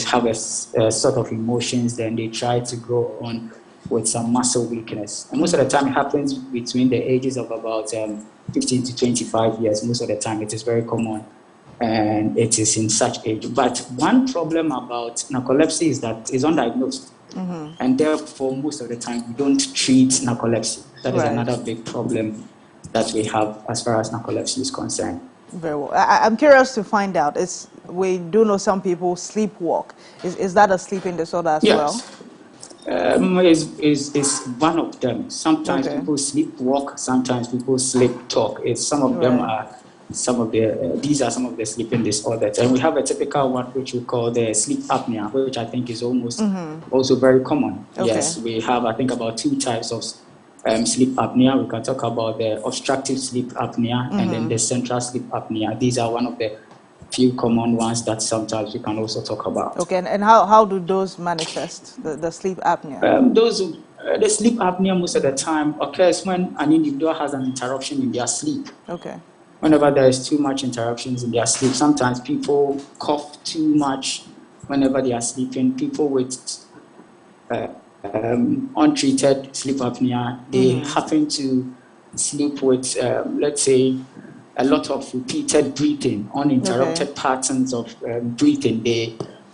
have a sort of emotions, then they try to go on with some muscle weakness. And most of the time it happens between the ages of about 15 to 25 years. Most of the time it is very common, and it is in such age. But one problem about narcolepsy is that it's undiagnosed. And therefore, most of the time, we don't treat narcolepsy. That is another big problem that we have as far as narcolepsy is concerned. Very well. I'm curious to find out, we do know some people sleepwalk. Is that a sleeping disorder as well? Is one of them. Sometimes people sleepwalk, sometimes people sleep talk. Some of them are these are some of the sleeping disorders. And we have a typical one which we call the sleep apnea, which I think is almost also very common. Yes, we have, I think, about 2 types of sleep apnea. We can talk about the obstructive sleep apnea and then the central sleep apnea. These are one of the few common ones that sometimes we can also talk about. And how do those manifest, the sleep apnea? The sleep apnea most of the time occurs when an individual has an interruption in their sleep. Whenever there is too much interruptions in their sleep, sometimes people cough too much whenever they are sleeping. People with untreated sleep apnea, they happen to sleep with, let's say, a lot of repeated breathing, uninterrupted patterns of breathing.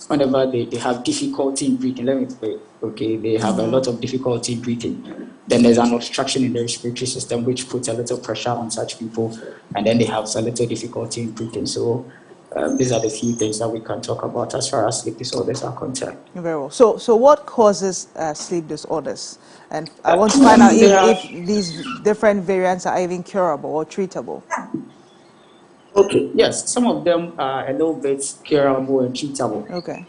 Whenever they have difficulty in breathing, they have a lot of difficulty in breathing. Then there's an obstruction in the respiratory system which puts a little pressure on such people, and then they have a little difficulty in breathing. So These are the few things that we can talk about as far as sleep disorders are concerned. Very well. So what causes sleep disorders? And I want to find out if these different variants are even curable or treatable. Okay, yes, some of them are a little bit curable and treatable. Okay.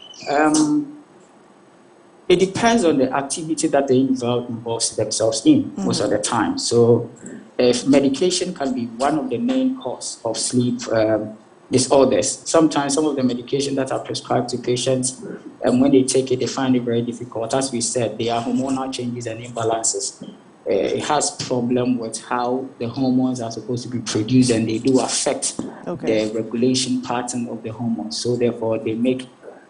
It depends on the activity that the individual involves themselves in most of the time. So if medication can be one of the main cause of sleep disorders. Sometimes some of the medication that are prescribed to patients, and when they take it, they find it very difficult. As we said, there are hormonal changes and imbalances. It has problem with how the hormones are supposed to be produced, and they do affect the regulation pattern of the hormones. So therefore, they make,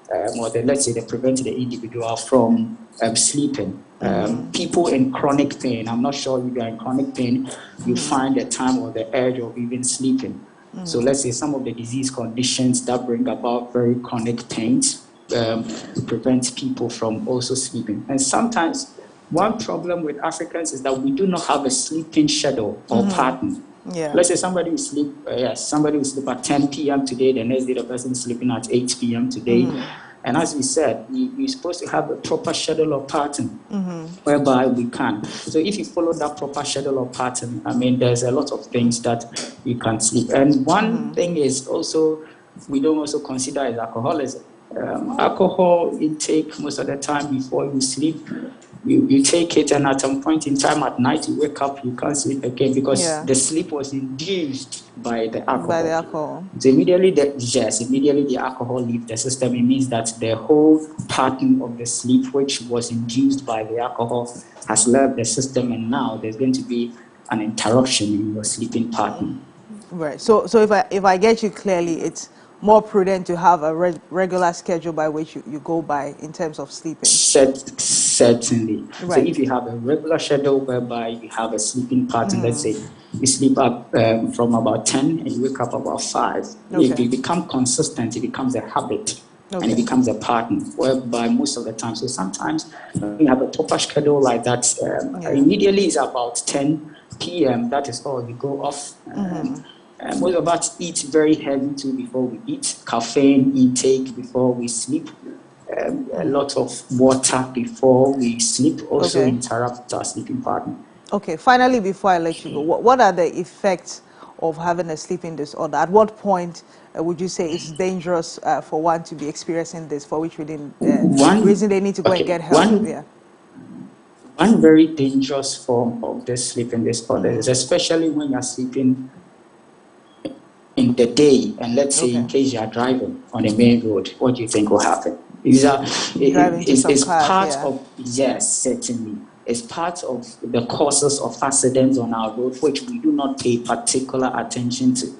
let's say, they prevent the individual from sleeping. People in chronic pain, I'm not sure if you are in chronic pain, you find the time or the urge of even sleeping. So let's say some of the disease conditions that bring about very chronic pains prevent people from also sleeping. And sometimes one problem with Africans is that we do not have a sleeping schedule or pattern. Yeah. Let's say somebody will sleep, somebody will sleep at 10 p.m. today, the next day the person is sleeping at 8 p.m. today. And as we said, we're supposed to have a proper schedule or pattern whereby we can. So if you follow that proper schedule or pattern, I mean, there's a lot of things that you can sleep. And one thing is also, we don't also consider is alcoholism. Alcohol intake most of the time before you sleep, you take it, and at some point in time at night you wake up, you can't sleep again because the sleep was induced by the alcohol. So immediately the alcohol leaves the system. It means that the whole pattern of the sleep, which was induced by the alcohol, has left the system, and now there's going to be an interruption in your sleeping pattern. Right. So if I get you clearly, it's more prudent to have a regular schedule by which you go by in terms of sleeping. Certainly. Right. So if you have a regular schedule whereby you have a sleeping pattern, let's say you sleep up from about 10 and you wake up about 5. If you become consistent, it becomes a habit. And it becomes a pattern whereby most of the time. So sometimes when you have a proper schedule like that, immediately it's about 10 p.m. That is all. You go off. Most of us eat very heavy too before we eat. Caffeine intake before we sleep. A lot of water before we sleep also interrupt our sleeping pattern. Okay, finally, before I let you go, what are the effects of having a sleeping disorder? At what point would you say it's dangerous for one to be experiencing this, for which reason they need to go and get help? One very dangerous form of the sleeping disorder is especially when you're sleeping in the day, and let's say in case you are driving on the main road, what do you think will happen? It's part of, certainly. It's part of the causes of accidents on our road, which we do not pay particular attention to,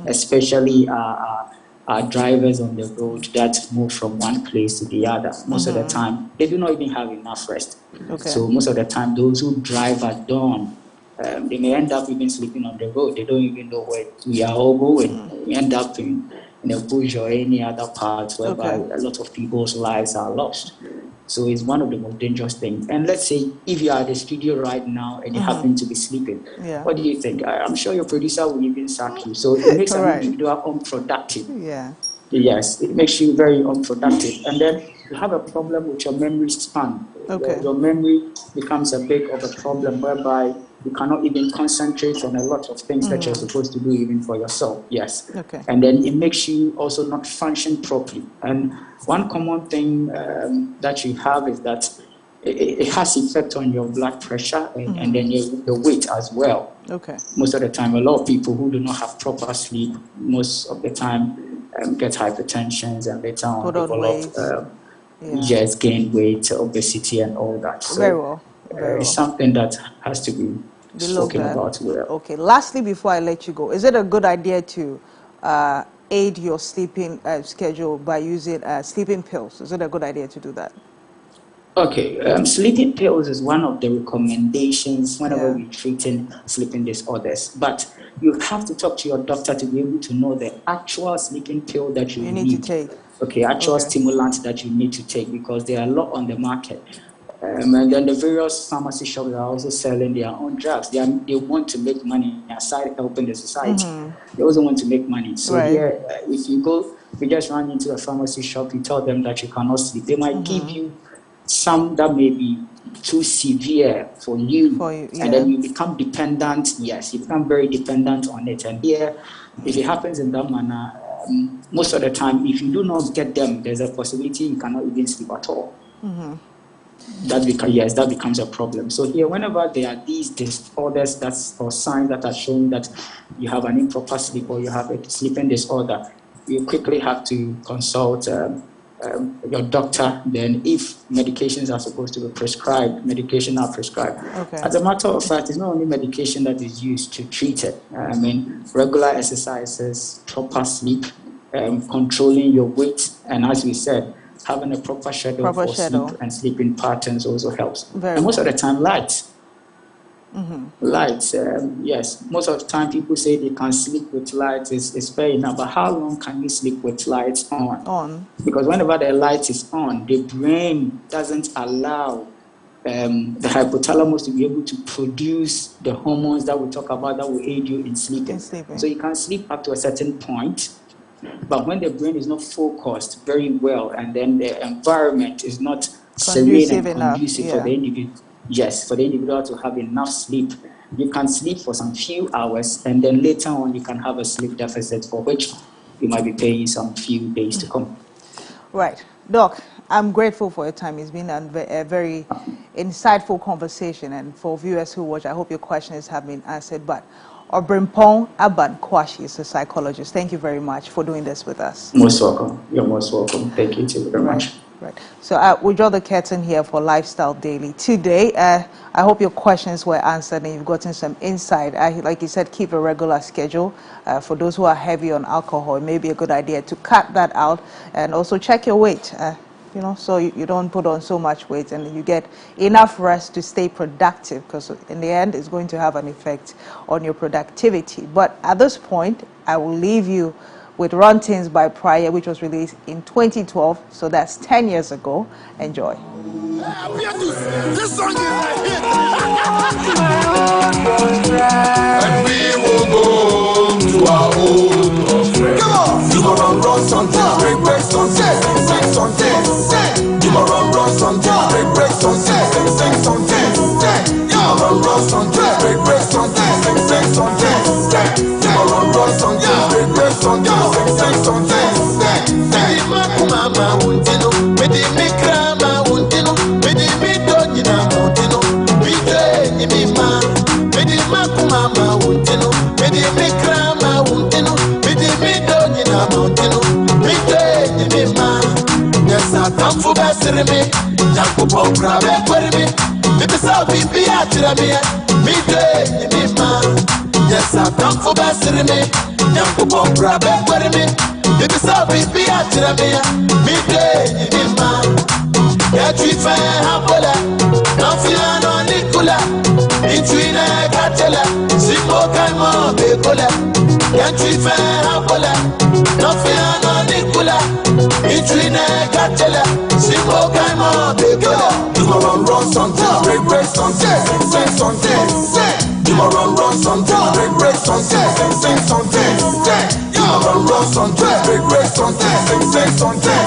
especially our drivers on the road that move from one place to the other. Most of the time, they do not even have enough rest. So most of the time, those who drive at dawn, they may end up even sleeping on the road. They don't even know where we are all going. We end up in a bush or any other part whereby a lot of people's lives are lost. So it's one of the most dangerous things. And let's say if you are at the studio right now and you happen to be sleeping, what do you think? I'm sure your producer will even sack you. So it makes an individual unproductive. Yes, it makes you very unproductive. And then you have a problem with your memory span. Your memory becomes a bit of a problem whereby you cannot even concentrate on a lot of things that you're supposed to do even for yourself. And then it makes you also not function properly. And one common thing that you have is that it has effect on your blood pressure and then your weight as well. Most of the time, a lot of people who do not have proper sleep, most of the time get hypertension and later on develop gain weight, obesity and all that. So it's something that has to be spoken about well. Okay. Lastly, before I let you go, is it a good idea to aid your sleeping schedule by using sleeping pills? Is it a good idea to do that? Okay. Sleeping pills is one of the recommendations whenever we're treating sleeping disorders. But you have to talk to your doctor to be able to know the actual sleeping pill that you need to take. Actual stimulants that you need to take, because there are a lot on the market. And then the various pharmacy shops are also selling their own drugs. They want to make money aside helping the society. They also want to make money. So here, if you go If you just run into a pharmacy shop, you tell them that you cannot sleep. They might give you some that may be too severe for you, and then you become dependent. Yes, you become very dependent on it. And here, if it happens in that manner, most of the time, if you do not get them, there's a possibility you cannot even sleep at all. That becomes a problem. So here, whenever there are these disorders or signs that are showing that you have an improper sleep or you have a sleeping disorder, you quickly have to consult your doctor. Then, if medications are supposed to be prescribed, medication are prescribed. Okay. As a matter of fact, it's not only medication that is used to treat it. I mean, regular exercises, proper sleep, controlling your weight, and as we said, having a proper schedule for sleep and sleeping patterns also helps. And most of the time, lights. Lights, yes. Most of the time, people say they can sleep with lights. It's fair enough, but how long can you sleep with lights on? Because whenever the light is on, the brain doesn't allow the hypothalamus to be able to produce the hormones that we talk about that will aid you in sleeping. So you can sleep up to a certain point, but when the brain is not focused very well, and then the environment is not serene and conducive for the individual, for the individual to have enough sleep, you can sleep for some few hours, and then later on you can have a sleep deficit for which you might be paying some few days to come. Right. Doc, I'm grateful for your time. It's been a very insightful conversation, and for viewers who watch, I hope your questions have been answered. But Obrimpong Aban Kwashi is a psychologist. Thank you very much for doing this with us. Most welcome. You're most welcome. Thank you too very much. Right. So we draw the curtain here for Lifestyle Daily today. I hope your questions were answered and you've gotten some insight. Like you said, keep a regular schedule. For those who are heavy on alcohol, it may be a good idea to cut that out, and also check your weight. So you don't put on so much weight, and you get enough rest to stay productive, because in the end, it's going to have an effect on your productivity. But at this point, I will leave you with Run Things by Pryor, which was released in 2012, so that's 10 years ago. Enjoy. This song is a hit. And we will go to our old friend. Come on! You run something, break something, sing something. You run something, break something, sing something. You run something, break something, sing something. You run something, break something, sing something. Mama won't you know, with the mikrama won't you know, with the midon you know, with the mama, with the mama won't you know, with the mikrama won't you know, with the midon you know, with the mama. Yes, I come for best me, Jacob grab it for me, with the South be at me, with the mama. Yes, I come for best me, Jacob grab it for me. Baby, so be at the midday in my tree fire, Hambola, Nofiano, Nicola, between a catella, Simo Kaimo, Becola, Yantry fire, Hambola, Nofiano, Nicola, between a catella, Simo Kaimo, Becola. You run something, break something, sing something, you run something, break something, sing something. Run something, break something, sing something.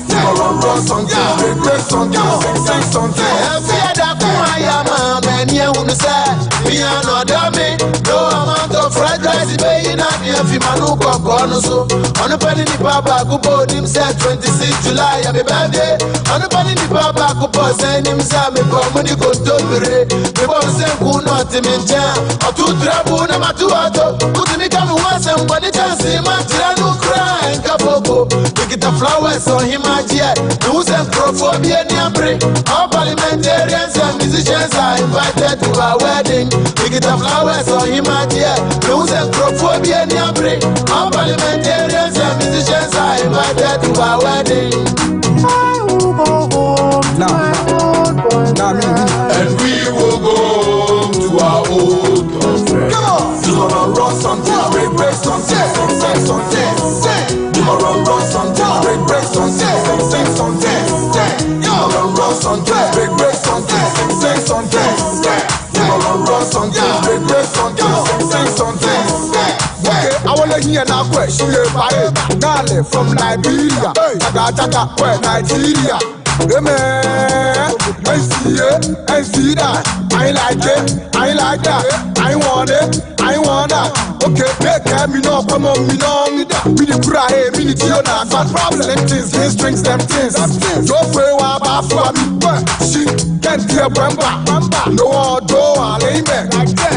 Run something, break something, sing something. Fear that I am a man, you want to say, we are not dummy. No amount of fried rice, baby, not if you man who got gone. So, on a penny, Papa, who bought himself 26 July, happy birthday. On a penny, Papa, who bought himself, me come when you go to the people say, who not in jam, or two trouble, number two auto, put me come once and when it does him, no cry, Capoko. We get the flowers on him, my dear. News and prophobia near break. All parliamentarians and musicians are invited to our wedding. We get the flowers on him, my dear. News and prophobia near break. All parliamentarians and musicians are invited to our wedding. And we will go to our old friend. Come on! You wanna run something, break something, sing something. You wanna run something, break something, sing something. You wanna run something, break something, sing something. You wanna run something, break something, sing something. Okay, I wanna hear and I question Nale from Liberia, Jaga, where Nigeria. Hey man, I see that. I like it, I like that. I want it, I want that. Okay, make me know, come on, me know. Me the cry, me the Tiona, got problem. Things, strings, them things. Don't pray what about for me. She can't hear Bamba. No, lay me.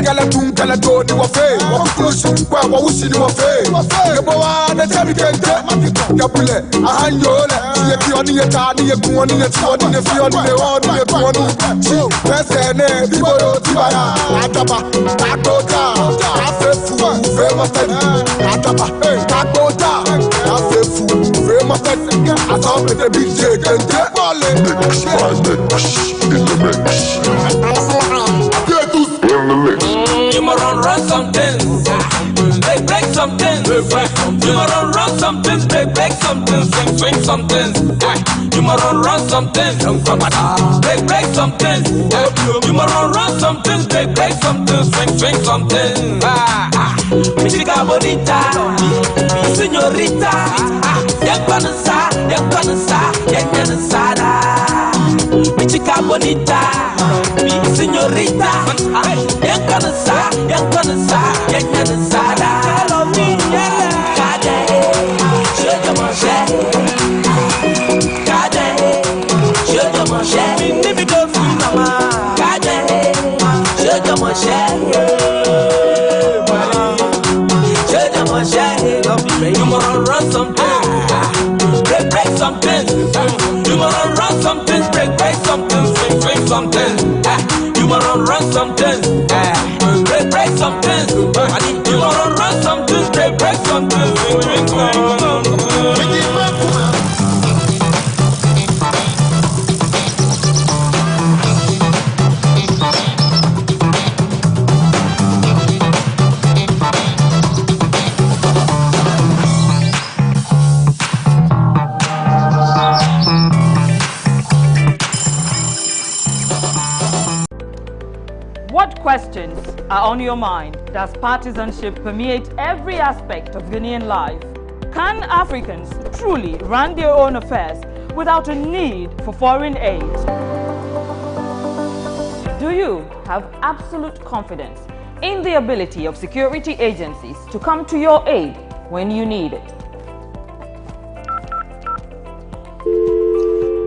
Galatum, Galato, you were fair. What was you were fair? You go on the Jamie can't get my Gabule. I hand you on the Tani, you're going to get one in the field, they want to get one. That's their name, people don't see my Atapa, Takota, Afefu, famous Atapa, Takota, Afefu, famous I thought that the big J can get all in the mix. You must run something, break something. You must run something, break something, swing something. You must run something, break something. You must run something, break something, swing something. Mi chica bonita, mi señorita, yang panasa, yang nanasada. Mi chica bonita, mi señorita, yang panasa, yang nanasada. Hello me, Kade, je te mangeais. Kade, je te mangeais. Ni do fuma, Kade, je te mangeais. You must run something, break something. You must run something, break something, swing something. You must run something, break something. You must run something, break something, swing something. Questions are on your mind. Does partisanship permeate every aspect of Ghanaian life? Can Africans truly run their own affairs without a need for foreign aid? Do you have absolute confidence in the ability of security agencies to come to your aid when you need it?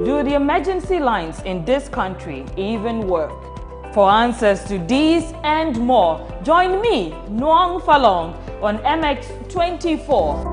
Do the emergency lines in this country even work? For answers to these and more, join me, Nuang Falong, on MX24.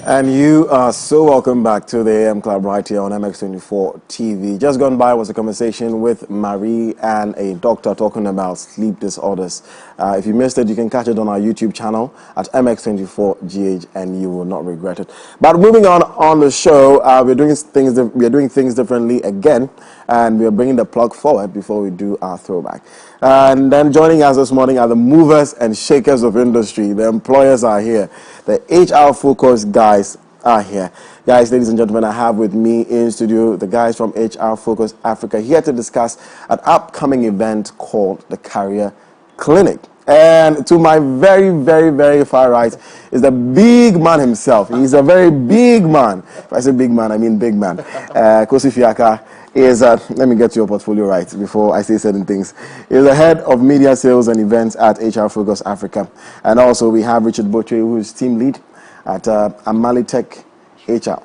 And you are so welcome back to the AM Club right here on MX24 TV. Just gone by was a conversation with Marie and a doctor talking about sleep disorders. If you missed it, you can catch it on our YouTube channel at MX24GH and you will not regret it. But moving on the show, we're doing things differently again, and we're bringing the plug forward before we do our throwback. And then joining us this morning are the movers and shakers of industry. The employers are here. The HR focused guys are here. Guys, ladies and gentlemen, I have with me in studio the guys from HR Focus Africa here to discuss an upcoming event called the Career Clinic. And to my very, very, very far right is the big man himself. He's a very big man. If I say big man, I mean big man. Kosi Fiaka is, let me get your portfolio right before I say certain things. He's the head of media sales and events at HR Focus Africa. And also we have Richard Botwe, who is team lead at Amali Tech HR.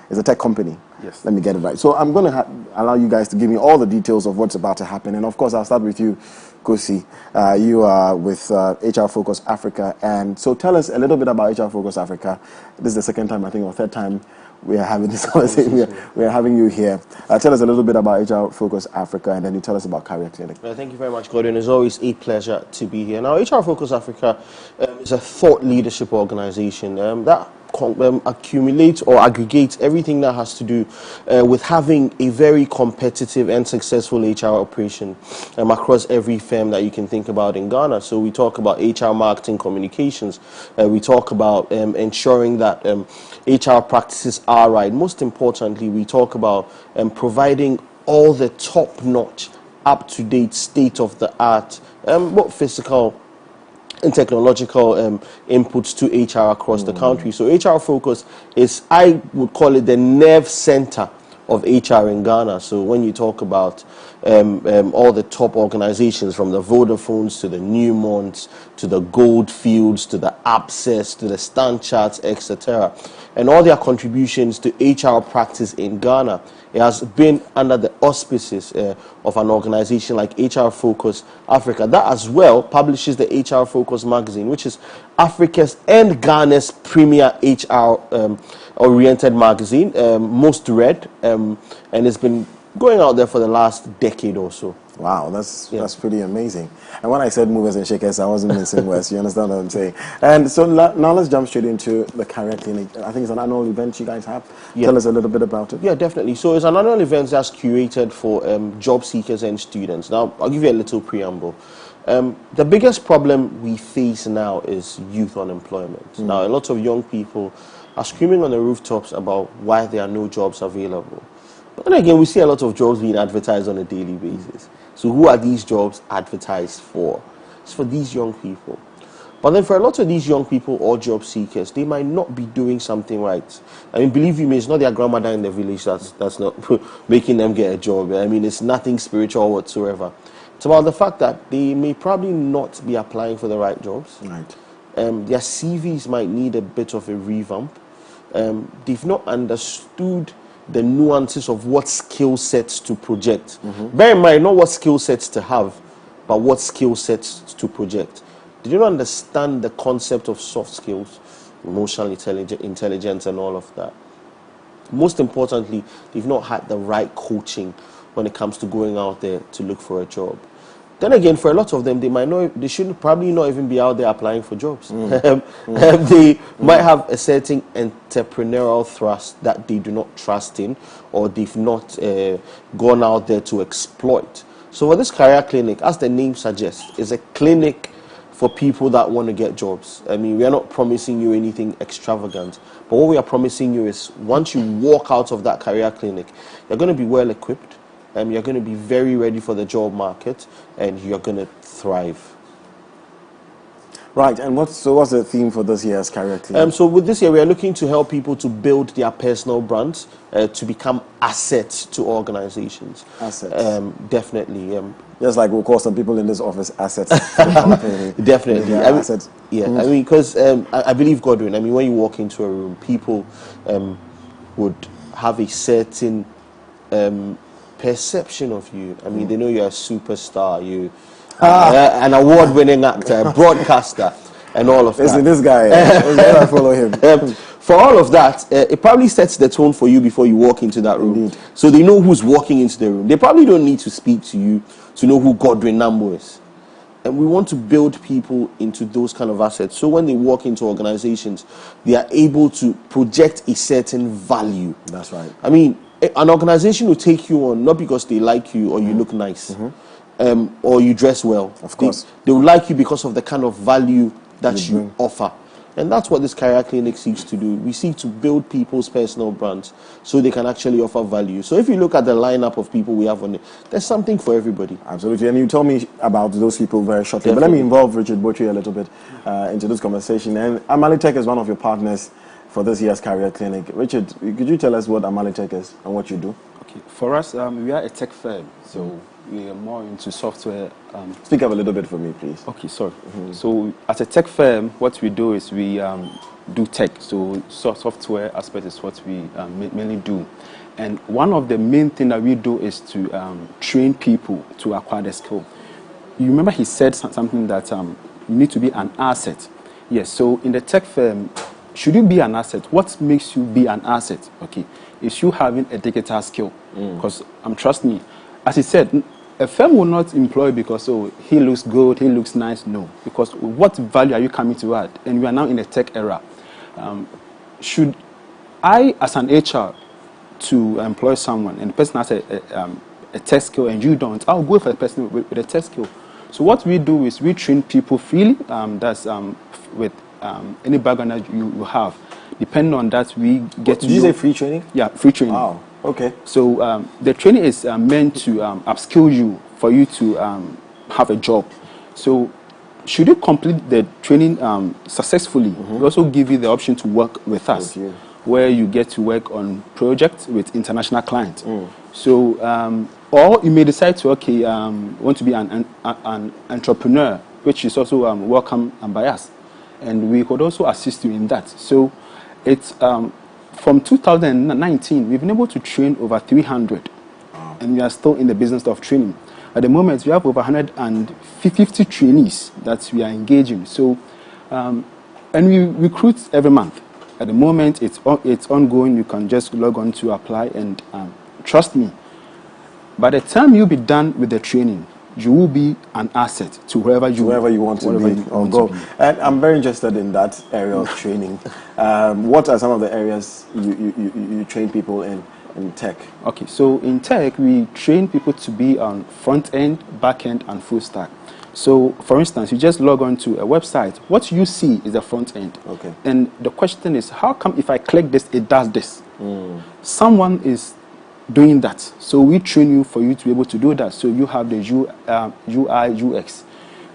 It's a tech company. Yes. Let me get it right. So I'm going to allow you guys to give me all the details of what's about to happen. And of course, I'll start with you, Kosi. You are with HR Focus Africa. And so tell us a little bit about HR Focus Africa. This is the second time, I think, or third time we are having this conversation. We are having you here. Tell us a little bit about HR Focus Africa, and then you tell us about Career Clinic. Thank you very much, Godwin. It's always a pleasure to be here. Now, HR Focus Africa is a thought leadership organization that accumulates or aggregates everything that has to do with having a very competitive and successful HR operation across every firm that you can think about in Ghana. So we talk about HR marketing communications. We talk about ensuring that HR practices are right. Most importantly, we talk about providing all the top-notch, up-to-date, state-of-the-art, both physical and technological inputs to HR across the country. So HR Focus is, I would call it the nerve center of HR in Ghana. So when you talk about all the top organizations, from the Vodafones to the Newmonts to the Goldfields to the Access to the Stanchart, etc., and all their contributions to HR practice in Ghana, it has been under the auspices of an organization like HR Focus Africa. That as well publishes the HR Focus magazine, which is Africa's and Ghana's premier HR oriented magazine, most read, and it's been going out there for the last decade or so. Wow, that's pretty amazing. And when I said movers and shakers, I wasn't missing words. You understand what I'm saying? And so now let's jump straight into the Career Clinic. I think it's an annual event you guys have. Yeah. Tell us a little bit about it. Yeah, definitely. So it's an annual event that's curated for job seekers and students. Now, I'll give you a little preamble. The biggest problem we face now is youth unemployment. Now, a lot of young people are screaming on the rooftops about why there are no jobs available. But then again, we see a lot of jobs being advertised on a daily basis. So who are these jobs advertised for? It's for these young people. But then for a lot of these young people or job seekers, they might not be doing something right. I mean, believe you me, it's not their grandmother in the village that's not making them get a job. I mean, it's nothing spiritual whatsoever. It's about the fact that they may probably not be applying for the right jobs. Right. Their CVs might need a bit of a revamp. They've not understood the nuances of what skill sets to project. Bear in mind, not what skill sets to have, but what skill sets to project. Did you not understand the concept of soft skills, emotional intelligence, and all of that? Most importantly, they've not had the right coaching when it comes to going out there to look for a job. Then again, for a lot of them, they should probably not even be out there applying for jobs. They might have a certain entrepreneurial thrust that they do not trust in, or they've not gone out there to exploit. So for this Career Clinic, as the name suggests, is a clinic for people that want to get jobs. I mean, we are not promising you anything extravagant, but what we are promising you is once you walk out of that Career Clinic, you're going to be well equipped. You're going to be very ready for the job market, and you're going to thrive. Right, and what's the theme for this year's Career Clinic? So with this year, we are looking to help people to build their personal brands, to become assets to organizations. Assets. Definitely. Just like we'll call some people in this office assets. Definitely. Yeah, assets. Yeah, I mean, because I believe, Godwin, I mean, when you walk into a room, people would have a certain perception of you. I mean, they know you're a superstar, you an award-winning actor, a broadcaster, and all of that. Listen, this guy, I follow him. For all of that, it probably sets the tone for you before you walk into that room. Indeed. So they know who's walking into the room. They probably don't need to speak to you to know who Godwin Namboh is. And we want to build people into those kind of assets. So when they walk into organizations, they are able to project a certain value. That's right. I mean, an organization will take you on not because they like you or you look nice, or you dress well. Of course. They will like you because of the kind of value that you offer. And that's what this Career Clinic seeks to do. We seek to build people's personal brands so they can actually offer value. So if you look at the lineup of people we have on it, there's something for everybody. Absolutely. And you told me about those people very shortly. Definitely. But let me involve Richard Botry a little bit into this conversation. And Amalitech is one of your partners for this year's Career Clinic. Richard, could you tell us what Amalitech is and what you do? Okay. For us, we are a tech firm, so we are more into software. Speak up a little bit for me, please. Okay, sorry. So as a tech firm, what we do is we do tech. So software aspect is what we mainly do. And one of the main things that we do is to train people to acquire the skill. You remember he said something that you need to be an asset. Yes, so in the tech firm, should you be an asset? What makes you be an asset? Okay, is you having a digital skill. Because trust me, as he said, a firm will not employ because, oh, he looks good, he looks nice. No, because what value are you coming to add? And we are now in a tech era. Should I, as an HR, to employ someone, and the person has a tech skill and you don't, I'll go for a person with a tech skill. So what we do is we train people freely, that's with any background that you have. Depending on that, we get to Did you say free training? Yeah, free training. Wow, okay. So the training is meant to upskill you for you to have a job. So should you complete the training successfully, we also give you the option to work with us, where you get to work on projects with international clients. So, or you may decide to, okay, want to be an entrepreneur, which is also welcome by us. And we could also assist you in that. So it's from 2019, we've been able to train over 300. And we are still in the business of training. At the moment, we have over 150 trainees that we are engaging. So, and we recruit every month. At the moment, it's ongoing. You can just log on to apply, and trust me, by the time you'll be done with the training, you will be an asset to wherever you want to be or go. And I'm very interested in that area of training. What are some of the areas you train people in tech? Okay, so in tech, we train people to be on front end, back end, and full stack. So, for instance, you just log on to a website. What you see is the front end. Okay. And the question is, how come if I click this, it does this? Someone is doing that. So we train you for you to be able to do that. So you have the UI, UX.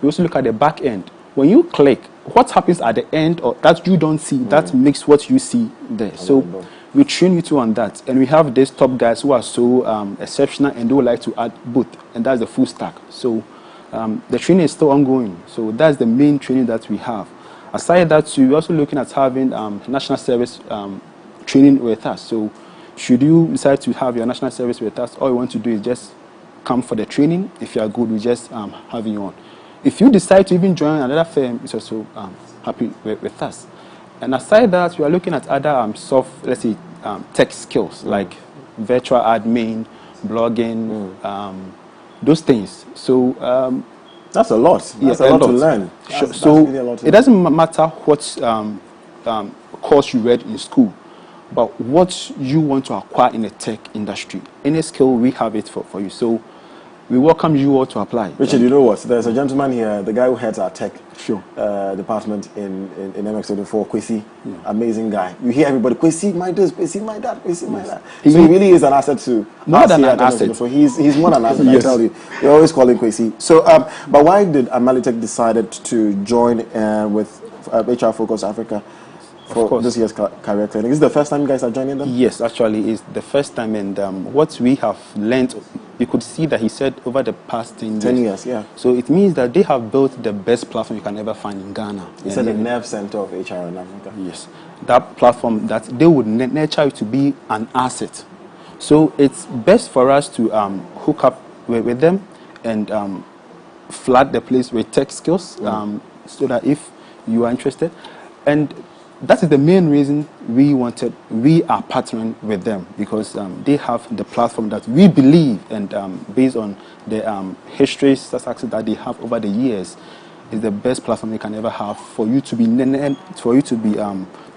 We also look at the back end. When you click, what happens at the end or that you don't see, that makes what you see there. So we train you too on that. And we have these top guys who are so exceptional and they would like to add both. And that's the full stack. So the training is still ongoing. So that's the main training that we have. Aside that, we're also looking at having national service training with us. So should you decide to have your national service with us, all you want to do is just come for the training. If you are good, we just have you on. If you decide to even join another firm, it's also happy with us. And aside that, we are looking at other let's say, tech skills like virtual admin, blogging, those things. So that's a lot. That's a lot to learn. So really it doesn't matter what course you read in school, but what you want to acquire in the tech industry. Any skill, we have it for you. So we welcome you all to apply. Richard, you know what? There's a gentleman here, the guy who heads our tech department in MX24, Kwesi. Amazing guy. You hear everybody, Kwesi, my this, Kwesi, my that, Kwesi, my that. So he really is an asset to more than an asset. He's more than an asset, I tell you. You always call him Kwesi. So, but why did Amalitech decided to join with HR Focus Africa for this year's career clinic? Is this the first time you guys are joining them? Yes, actually, it's the first time. And what we have learned, you could see that he said over the past 10 years, yeah. So it means that they have built the best platform you can ever find in Ghana. He said the nerve center of HR in Africa. Yes, that platform that they would nurture you to be an asset. So it's best for us to hook up with them and flood the place with tech skills so that if you are interested. And that is the main reason we are partnering with them, because they have the platform that we believe, and based on the history success that they have over the years, is the best platform they can ever have for you to be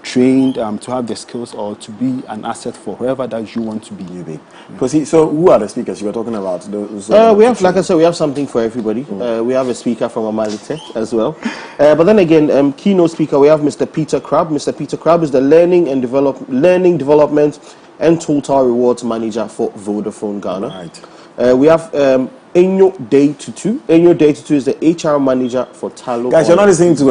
trained, to have the skills, or to be an asset for whoever that you want to be. So who are the speakers you were talking about? We have, like I said, we have something for everybody. We have a speaker from Amalitech as well. But then again, keynote speaker, we have Mr. Peter Crabb. Mr. Peter Crabb is the Learning Development and Total Rewards Manager for Vodafone Ghana. Right. We have Enyo Day Tutu. Enyo Day Tutu is the HR manager for Talo. Guys, you're not listening to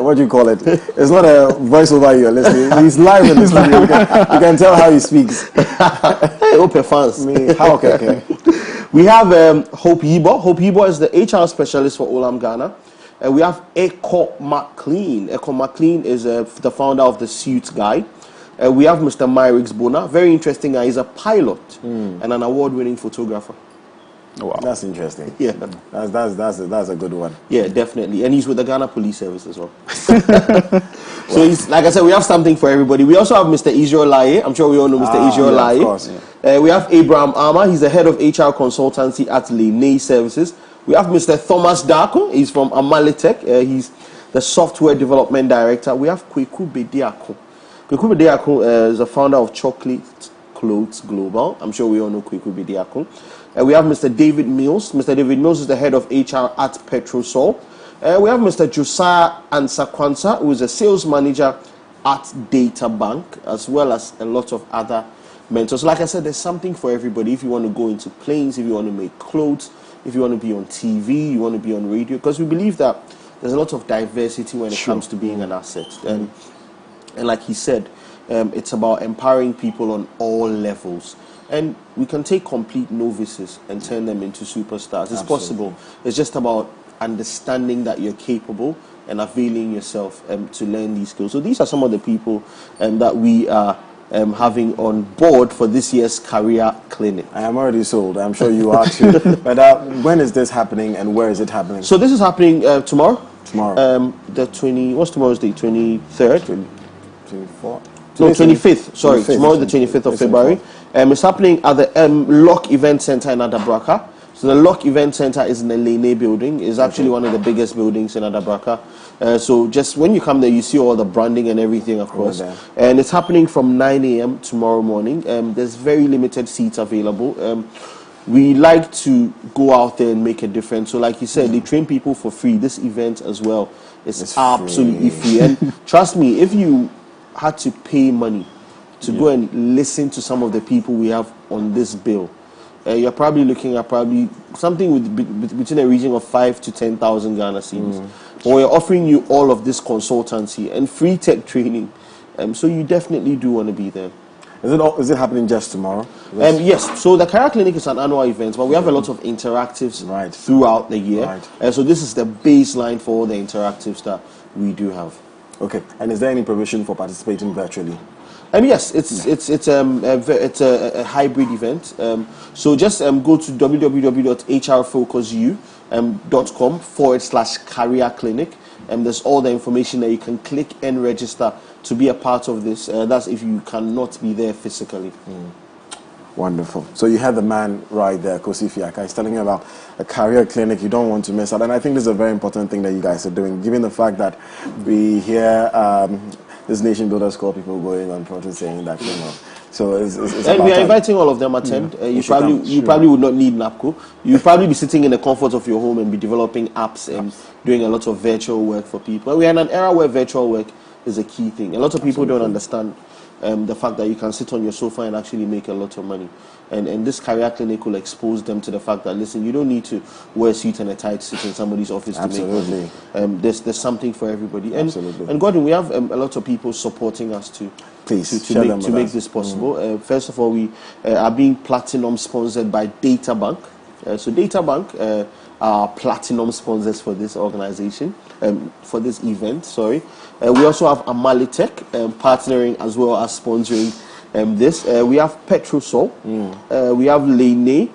what do you call it? It's not a voiceover you're listening. He's live in the studio. You can tell how he speaks. Hey, Ope fans. Okay. We have Hope Yibo. Hope Yibo is the HR specialist for Olam Ghana. We have Eko McLean. Eko McLean is the founder of the Suits Guide. We have Mr. Myrix Bona. Very interesting guy. He's a pilot and an award-winning photographer. Wow. That's interesting. Yeah. That's a good one. Yeah, definitely. And he's with the Ghana Police Service as well. So he's, like I said, we have something for everybody. We also have Mr. Israel Laye. I'm sure we all know Mr. Israel Laye. Of course. Yeah. We have Abraham Armour. He's the head of HR consultancy at Lene Services. We have Mr. Thomas Darko. He's from Amalitech. He's the software development director. We have Kweku Bediako. Kweku Bediako is the founder of Chocolate Clothes Global. I'm sure we all know Kweku Bediako. We have Mr. David Mills. Mr. David Mills is the head of HR at Petrosol. We have Mr. Josiah Ansakwansa, who is a sales manager at Data Bank, as well as a lot of other mentors. Like I said, there's something for everybody. If you want to go into planes, if you want to make clothes, if you want to be on TV, you want to be on radio, because we believe that there's a lot of diversity when it comes to being an asset. And like he said, it's about empowering people on all levels. And we can take complete novices and turn them into superstars. It's possible. It's just about understanding that you're capable and availing yourself to learn these skills. So these are some of the people that we are having on board for this year's career clinic. I am already sold. I'm sure you are too. But when is this happening and where is it happening? So this is happening tomorrow. Tomorrow. What's tomorrow's date? 23rd? 24th? No, 25th. Sorry, tomorrow the 25th of February. It's happening at the Lock Event Center in Adabraka. So the Lock Event Center is in the Lene building. It's actually one of the biggest buildings in Adabraka. So just when you come there, you see all the branding and everything across. And it's happening from 9 a.m. tomorrow morning. There's very limited seats available. We like to go out there and make a difference. So like you said, they train people for free. This event as well is absolutely free. And trust me, if you had to pay money to go and listen to some of the people we have on this bill, you're probably looking at something with between a region of 5 to 10,000 Ghana cedis. But we're offering you all of this consultancy and free tech training, so you definitely do want to be there. Is it happening just tomorrow? Yes. So the Career Clinic is an annual event, but we have a lot of interactives throughout the year. So this is the baseline for all the interactives that we do have. Okay. And is there any provision for participating virtually? Yes, it's a hybrid event. So just go to www.hrfocusu.com/career clinic, and there's all the information that you can click and register to be a part of this. That's if you cannot be there physically. Wonderful. So you had the man right there, Kosi Fiaka. He's telling you about a career clinic you don't want to miss out. And I think this is a very important thing that you guys are doing, given the fact that we hear this nation builders call people going on protest saying that, you know. So it's and we are inviting all of them attend. You probably would not need NAPCO. You'll probably be sitting in the comfort of your home and be developing apps and doing a lot of virtual work for people. And we are in an era where virtual work is a key thing. A lot of people don't understand the fact that you can sit on your sofa and actually make a lot of money. And this career clinic will expose them to the fact that, listen, you don't need to wear a suit and a tie to sit in somebody's office to make money. There's something for everybody. And Godwin, we have a lot of people supporting us to make this possible. First of all, we are being platinum sponsored by Data Bank. So Data Bank are platinum sponsors for this organization, for this event, sorry. We also have Amalitech partnering as well as sponsoring this. We have Petrosol, we have Lene,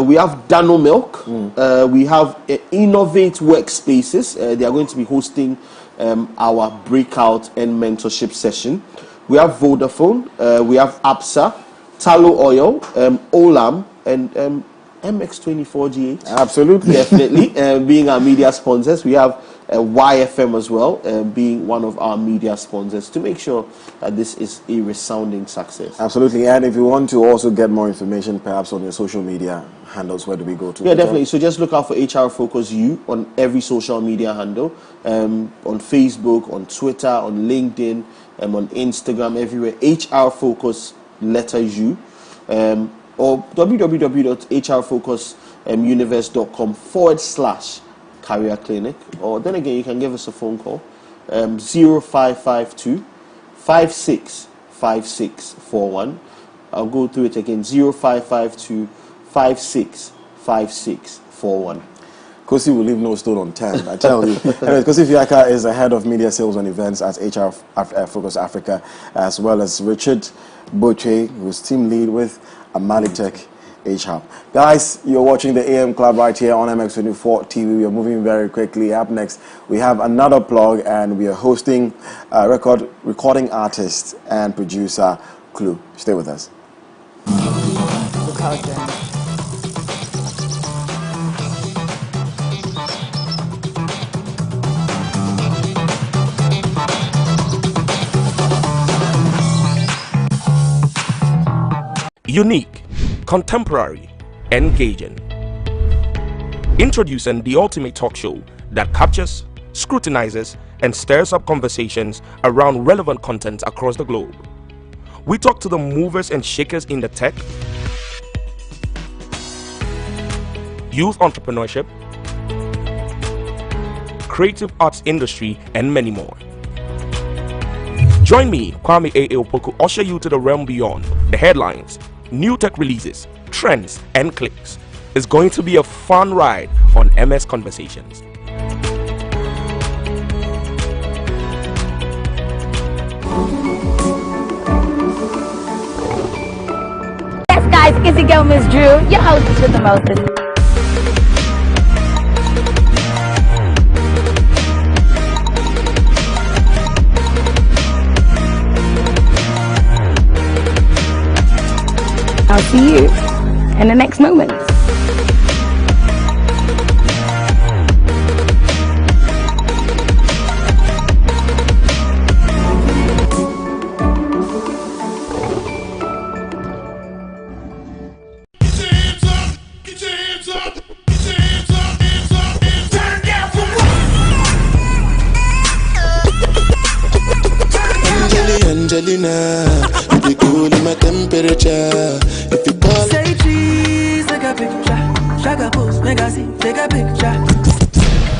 we have Dano Milk, we have Innovate Workspaces. They are going to be hosting our breakout and mentorship session. We have Vodafone, we have APSA, Talo Oil, Olam, and MX24GH. Absolutely. Definitely. Being our media sponsors. We have YFM as well, being one of our media sponsors, to make sure that this is a resounding success. Absolutely. And if you want to also get more information, perhaps on your social media handles, where do we go to? Yeah, definitely. So just look out for HR Focus U on every social media handle, on Facebook, on Twitter, on LinkedIn, on Instagram, everywhere. HR Focus letter U, or www.hrfocusuniverse.com/career clinic. Or then again, you can give us a phone call, 0552 565641. I'll go through it again, 0552 565641. Kosi will leave no stone unturned, I tell you. Anyway, Kosi Fiaka is the head of media sales and events at HR Focus Africa, as well as Richard Boche, who's team lead with Amalitech HR. Guys, you're watching the AM Club right here on MX24 TV. We are moving very quickly. Up next, we have another plug, and we are hosting recording artist and producer Clue. Stay with us. Look out there. Unique, contemporary, engaging. Introducing the ultimate talk show that captures, scrutinizes, and stirs up conversations around relevant content across the globe. We talk to the movers and shakers in the tech, youth entrepreneurship, creative arts industry, and many more. Join me, Kwame A. Opoku, usher you to the realm beyond the headlines, new tech releases, trends, and clicks. It's going to be a fun ride on MS Conversations. Yes, guys, it's your girl, Miss Drew, your hostess with the mostest. I'll see you in the next moment. Angelina, you be cool in my temperature. If you call, say cheese, take a picture. Shaka post, make a see, take a picture.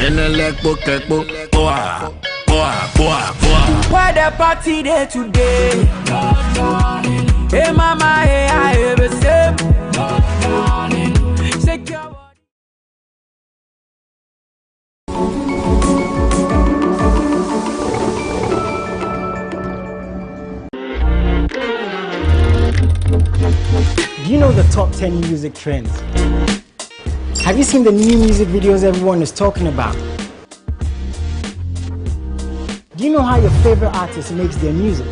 In the leg book, boa. Why the party there today? Hey mama, hey I ever say. Secure. Do you know the top 10 music trends? Have you seen the new music videos everyone is talking about? Do you know how your favorite artist makes their music?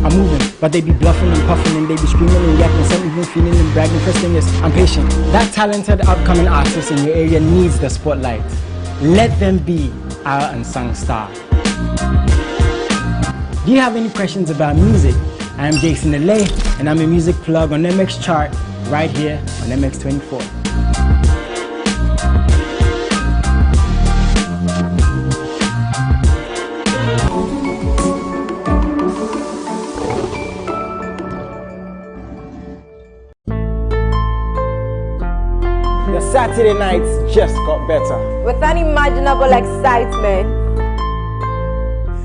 I'm moving, but they be bluffing and puffing and they be screaming and yapping, some even feeling and bragging. First thing is, I'm patient. That talented upcoming artist in your area needs the spotlight. Let them be our unsung star. Do you have any questions about music? I'm Jason Alay, and I'm a music plug on MX Chart right here on MX24. The Saturday nights just got better. With unimaginable excitement.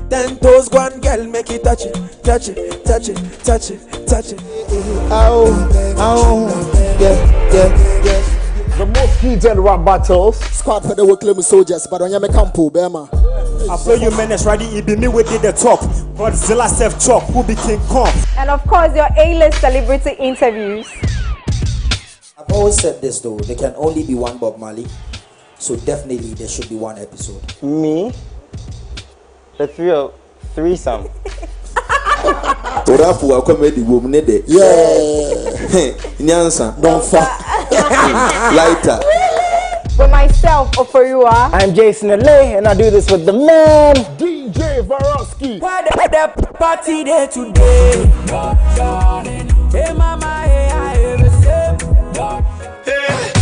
10 toes, one girl, make it touch it, touch it, touch it, touch it, touch it. Ow, yeah. The most heated rap battles. Squad for the work claim soldiers, but on your campo, Bema. I flow you menace ready, it be me with the top. Godzilla self chop, who be King Kong. And of course, your A-list celebrity interviews. I've always said this though, there can only be one Bob Marley, so definitely there should be one episode. Me? The threesome. Orafu wa comedy woman de. Yeah. Nyansa. Don't fuck. Lighter. For myself, Oforiwa. I'm Jason Alay, and I do this with the man, DJ Varosky. Why the party there today? Hey mama, hey I ever say. Hey.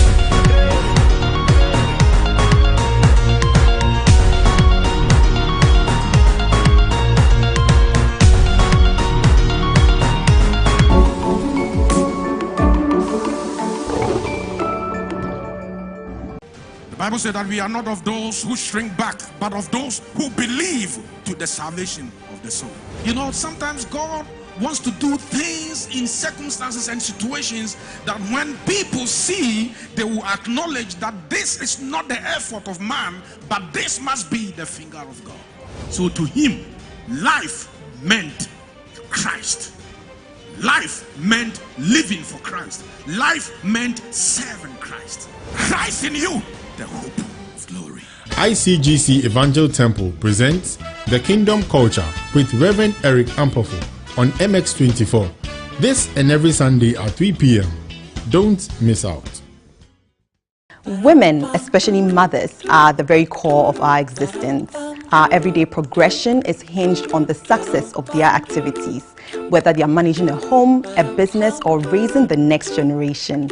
The Bible said that we are not of those who shrink back, but of those who believe to the salvation of the soul. You know, sometimes God wants to do things in circumstances and situations that when people see, they will acknowledge that this is not the effort of man, but this must be the finger of God. So to him, life meant Christ. Life meant living for Christ. Life meant serving Christ. Christ in you, the hope of glory. ICGC Evangel Temple presents The Kingdom Culture with Reverend Eric Ampofo on MX24. This and every Sunday at 3 p.m. Don't miss out. Women, especially mothers, are the very core of our existence. Our everyday progression is hinged on the success of their activities, whether they are managing a home, a business, or raising the next generation.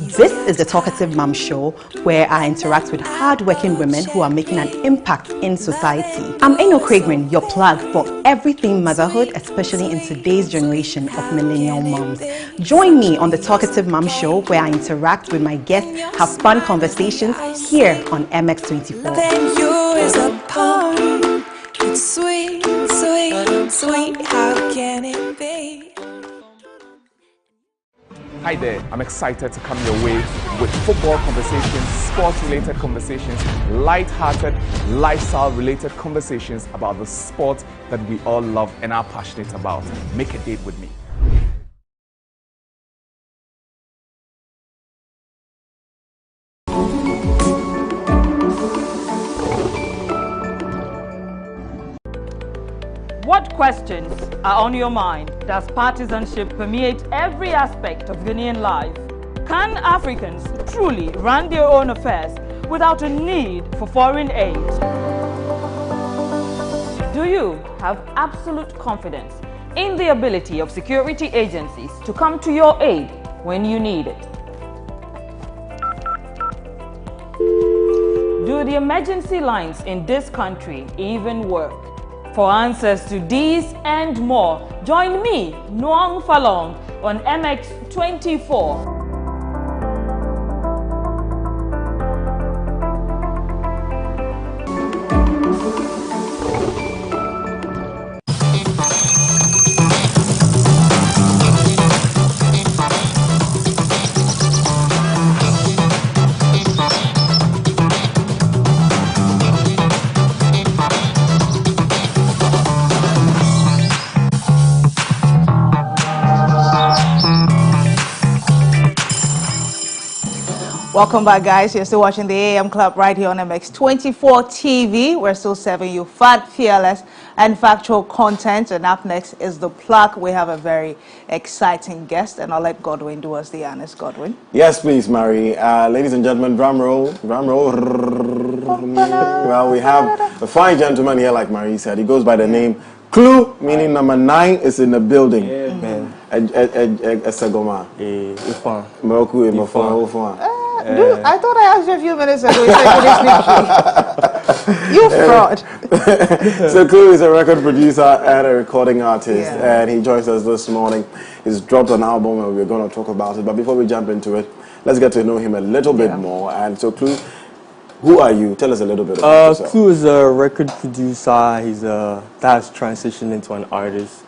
This is the Talkative Mom Show, where I interact with hard-working women who are making an impact in society. I'm Eno Craigman, your plug for everything motherhood, especially in today's generation of millennial moms. Join me on the Talkative Mom Show, where I interact with my guests, have fun conversations here on MX24. Than you is a poem. It's sweet, sweet, sweet. How can it be? Hi there, I'm excited to come your way with football conversations, sports-related conversations, light-hearted, lifestyle-related conversations about the sport that we all love and are passionate about. Make a date with me. What questions are on your mind? Does partisanship permeate every aspect of Ghanaian life? Can Africans truly run their own affairs without a need for foreign aid? Do you have absolute confidence in the ability of security agencies to come to your aid when you need it? Do the emergency lines in this country even work? For answers to these and more, join me, Noang Falong, on MX24. Welcome back, guys. You're still watching the AM Club right here on MX24 TV. We're still serving you fat, fearless, and factual content. And up next is The Plug. We have a very exciting guest, and I'll let Godwin do us the honors. Godwin. Yes, please, Marie. Ladies and gentlemen, drum roll, drum roll. Well, we have a fine gentleman here, like Marie said. He goes by the name Clue, meaning number 9 is in the building. Yeah, man. Esagoma. I thought I asked you a few minutes ago. You said you fraud. So Clue is a record producer and a recording artist, and he joins us this morning. He's dropped an album, and we're going to talk about it. But before we jump into it, let's get to know him a little bit more. And so, Clue, who are you? Tell us a little bit about yourself. Clue is a record producer. He's that's transitioned into an artist,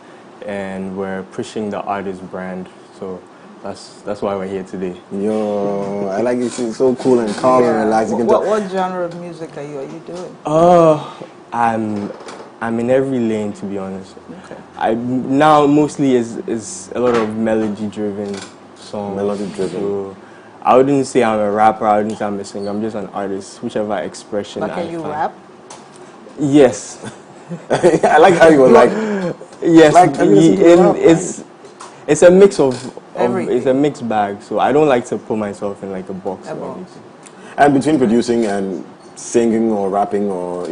and we're pushing the artist brand. So that's why we're here today. Yo, I like you. She's so cool and calm and relaxed. What genre of music are you doing? I'm in every lane, to be honest. Okay. I now mostly is a lot of melody driven songs. Melody driven. So I wouldn't say I'm a rapper. I wouldn't say I'm a singer. I'm just an artist. Whichever expression. But can you rap? Yes. I like how you were like. Yes. Like, it's a mix of it's a mixed bag, so I don't like to put myself in like a box. And between producing and singing or rapping or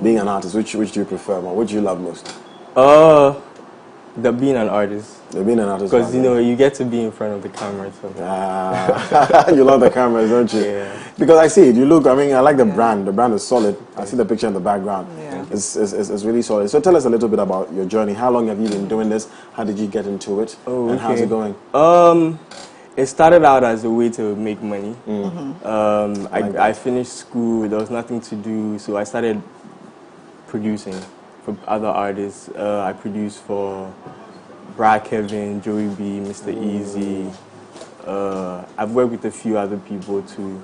being an artist, which do you prefer more? Which do you love most? The being an artist. The being an artist. Because you get to be in front of the camera. So. You love the cameras, don't you? Yeah. Because I see it. You look. I mean, I like the brand. The brand is solid. I see the picture in the background. Yeah. It's really solid. So tell us a little bit about your journey. How long have you been doing this? How did you get into it? And how's it going? It started out as a way to make money. I finished school. There was nothing to do, so I started producing for other artists. I produced for Brad Kevin, Joey B, Mr. Easy. I've worked with a few other people too.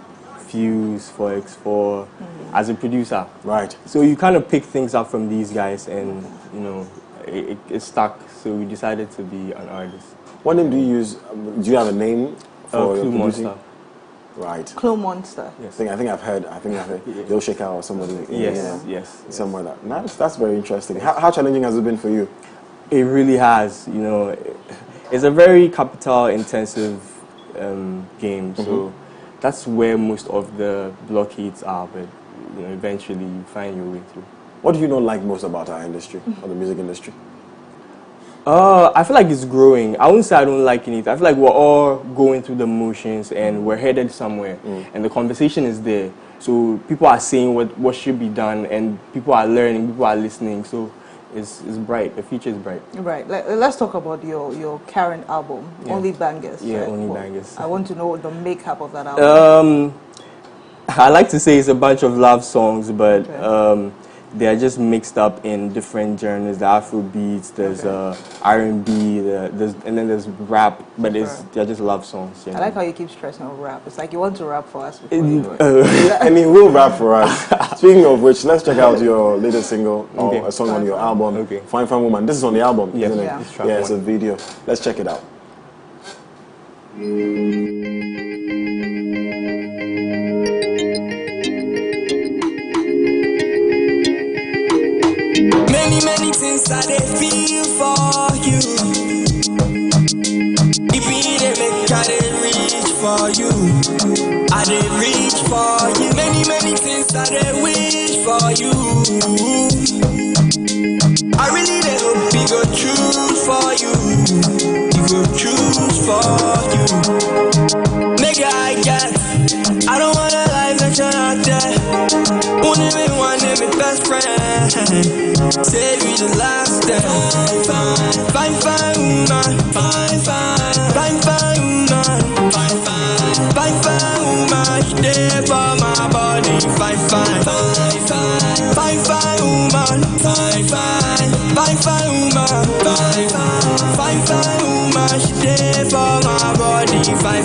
Fuse, 4x4, as a producer. Right. So you kind of pick things up from these guys and, it stuck, so we decided to be an artist. What name do you use? Do you have a name for your producing? Monster. Right. Clue Monster. Yes. I think I've heard. Yo Shaker or somebody. Yes. Somewhere that. Nice. That's very interesting. How challenging has it been for you? It really has. It's a very capital-intensive game. So that's where most of the blockades are. But eventually you find your way through. What do you not like most about our industry, or the music industry? I feel like it's growing. I wouldn't say I don't like anything. I feel like we're all going through the motions and we're headed somewhere. And the conversation is there. So people are saying what should be done, and people are learning, people are listening. So it's bright. The future is bright. Right. Let's talk about your current album, Only Bangers. Yeah, right? Only Bangers. I want to know the makeup of that album. I like to say it's a bunch of love songs, but they are just mixed up in different genres. The Afro beats, there's R&B, and then there's rap, but they're just love songs. I like how you keep stressing on rap. It's like you want to rap for us. I mean, we'll rap for us. Speaking of which, let's check out your latest single, or a song on your album, Fine Fine Woman. This is on the album, isn't it? Yeah, it's a video. Let's check it out. Many things I did feel for you. If we didn't make, I did reach for you. I did reach for you. Many things I did wish for you. I really did hope you go choose for you. You go choose for you. Nigga, I guess I don't wanna lie, that you're not there. Won't even want to be best friend. Save you the last day. Fine, fine woman. Fine, fine woman. Fine woman. She there for my body. Fine woman. Fine woman. Fine woman. She there for my body. Fine.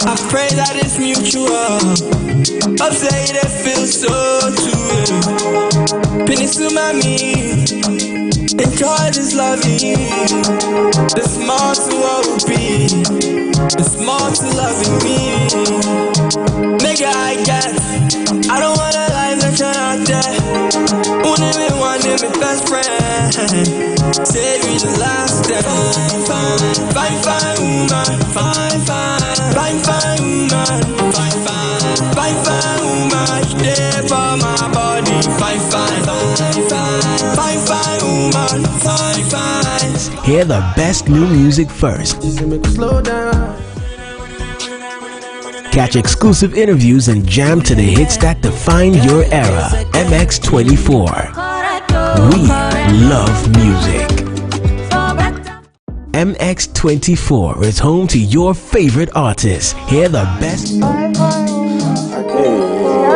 I pray that it's mutual. Upside that feels so true. Finish to mommy. Enjoy this loving. There's more to what will be. There's more to loving me. Nigga, I guess I don't wanna lie, that you're not there. Won't even want to be best friend. Save you the last day. Fine woman. Fine woman. Fine woman. She there for my body. Fine woman. Fine. Hear the best new music first. Catch exclusive interviews and jam to the hits that define your era. MX24. We love music. MX24 is home to your favorite artists. Hear the best. Okay,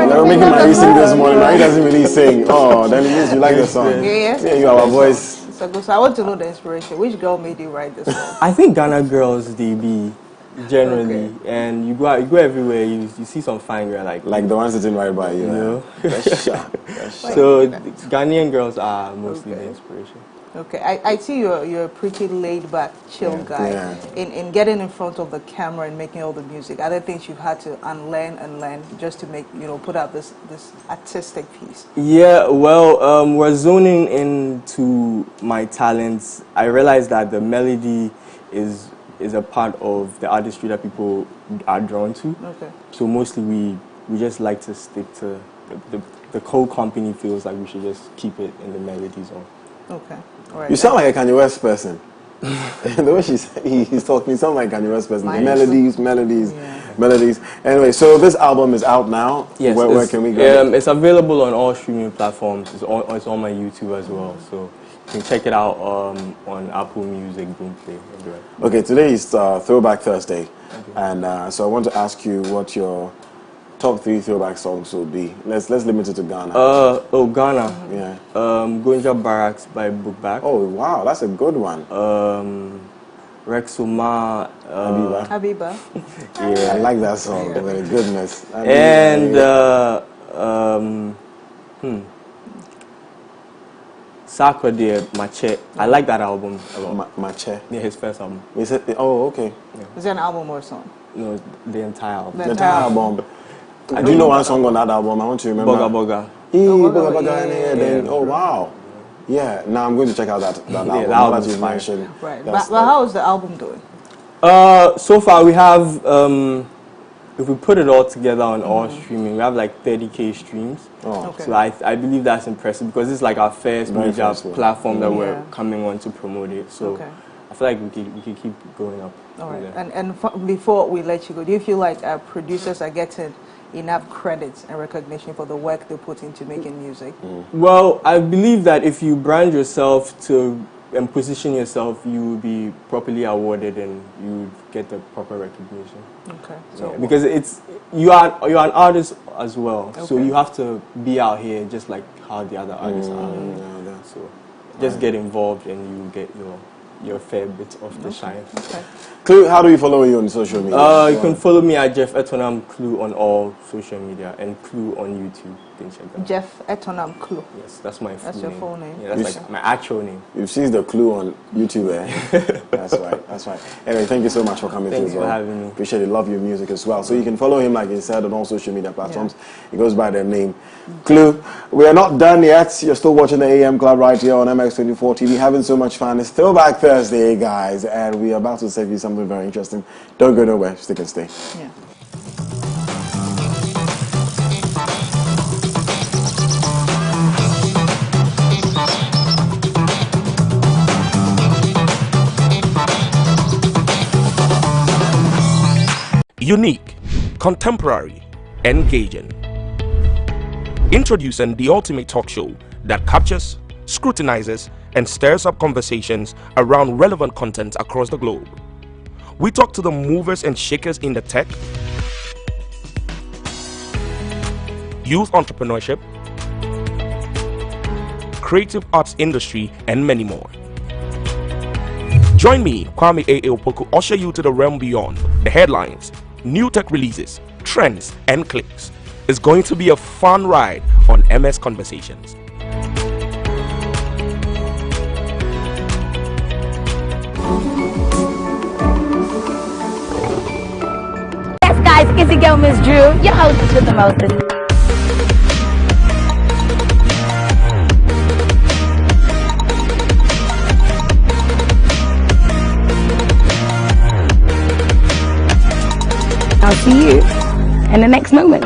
they were making Marie sing this morning. Marie doesn't really sing. Oh, then it means you like the song. Yes. Yeah, you have a voice. So I want to know the inspiration. Which girl made you write this song? I think Ghana girls, they be generally, and you go everywhere. You see some fine girl like the ones sitting right by you. So Ghanaian girls are mostly the inspiration. Okay, I see you're a pretty laid back, chill guy. Yeah. In getting in front of the camera and making all the music, are there things you've had to unlearn and learn just to make, put out this artistic piece? Yeah, well, we're zoning into my talents. I realized that the melody is a part of the artistry that people are drawn to. Okay. So mostly we just like to stick to the whole company feels like we should just keep it in the melody zone. Okay. All right. You sound like a Kanye West person. The way he's talking, you sound like a Kanye West person. Melodies. Anyway, so this album is out now. Yes. Where can we go? It's available on all streaming platforms. It's on my YouTube as well. So you can check it out on Apple Music, Boomplay, everywhere. Okay, today is Throwback Thursday. Okay. And so I want to ask you what your top 3 throwback songs would be? Let's limit it to Ghana. Ghana. Yeah. Gonja Barracks by Bookback. Oh wow, that's a good one. Rexuma. Habiba. Yeah, I like that song. Yeah. Very goodness. And Sakwa de Mache. I like that album a lot. Mache. Yeah, his first album. Is it? Oh, okay. Yeah. Is it an album or a song? No, the entire album. The entire album. I do know one song on that album. I want to remember. Boga Boga. Boga Boga. Yeah. Oh wow. Yeah. Now I'm going to check out that album. Yeah, that album that you mentioned. Right. But how is the album doing? So far we have, if we put it all together on all streaming, we have like 30K streams. Oh. Okay. So I believe that's impressive because it's like our first major platform that we're coming on to promote it. So I feel like we can keep going up. All right. And before we let you go, do you feel like producers are getting enough credits and recognition for the work they put into making music? Well, I believe that if you brand yourself and position yourself, you will be properly awarded and you will get the proper recognition. Okay. So because you are an artist as well, so you have to be out here just like how the other artists are. So just get involved and you will get your fair bit of the shine. Okay. Clue, how do we follow you on social media? You can follow me at Jeff Etonam Clue on all social media and Clue on YouTube. Can check that. Jeff Etonam Clue. Yes, that's my full name. That's your full name. Yeah, that's like my actual name. You've seen the Clue on YouTube, eh? That's right. That's right. Anyway, thank you so much for coming through as well. Thanks for having me. Appreciate it. Love your music as well. So you can follow him, like he said, on all social media platforms. He goes by the name Clue. We are not done yet. You're still watching the AM Club right here on MX24 TV. Having so much fun. It's Throwback Thursday, guys, and we are about to serve you something very interesting. Don't go nowhere. Stick and stay. Yeah. Unique, contemporary, engaging. Introducing the ultimate talk show that captures, scrutinizes, and stirs up conversations around relevant content across the globe. We talk to the movers and shakers in the tech, youth entrepreneurship, creative arts industry, and many more. Join me, Kwame A. Opoku, usher you to the realm beyond the headlines, new tech releases, trends, and clicks. It's going to be a fun ride on MS Conversations. Yes, guys, it's your girl, Miss Drew, your hostess with the mostest. I'll see you in the next moment.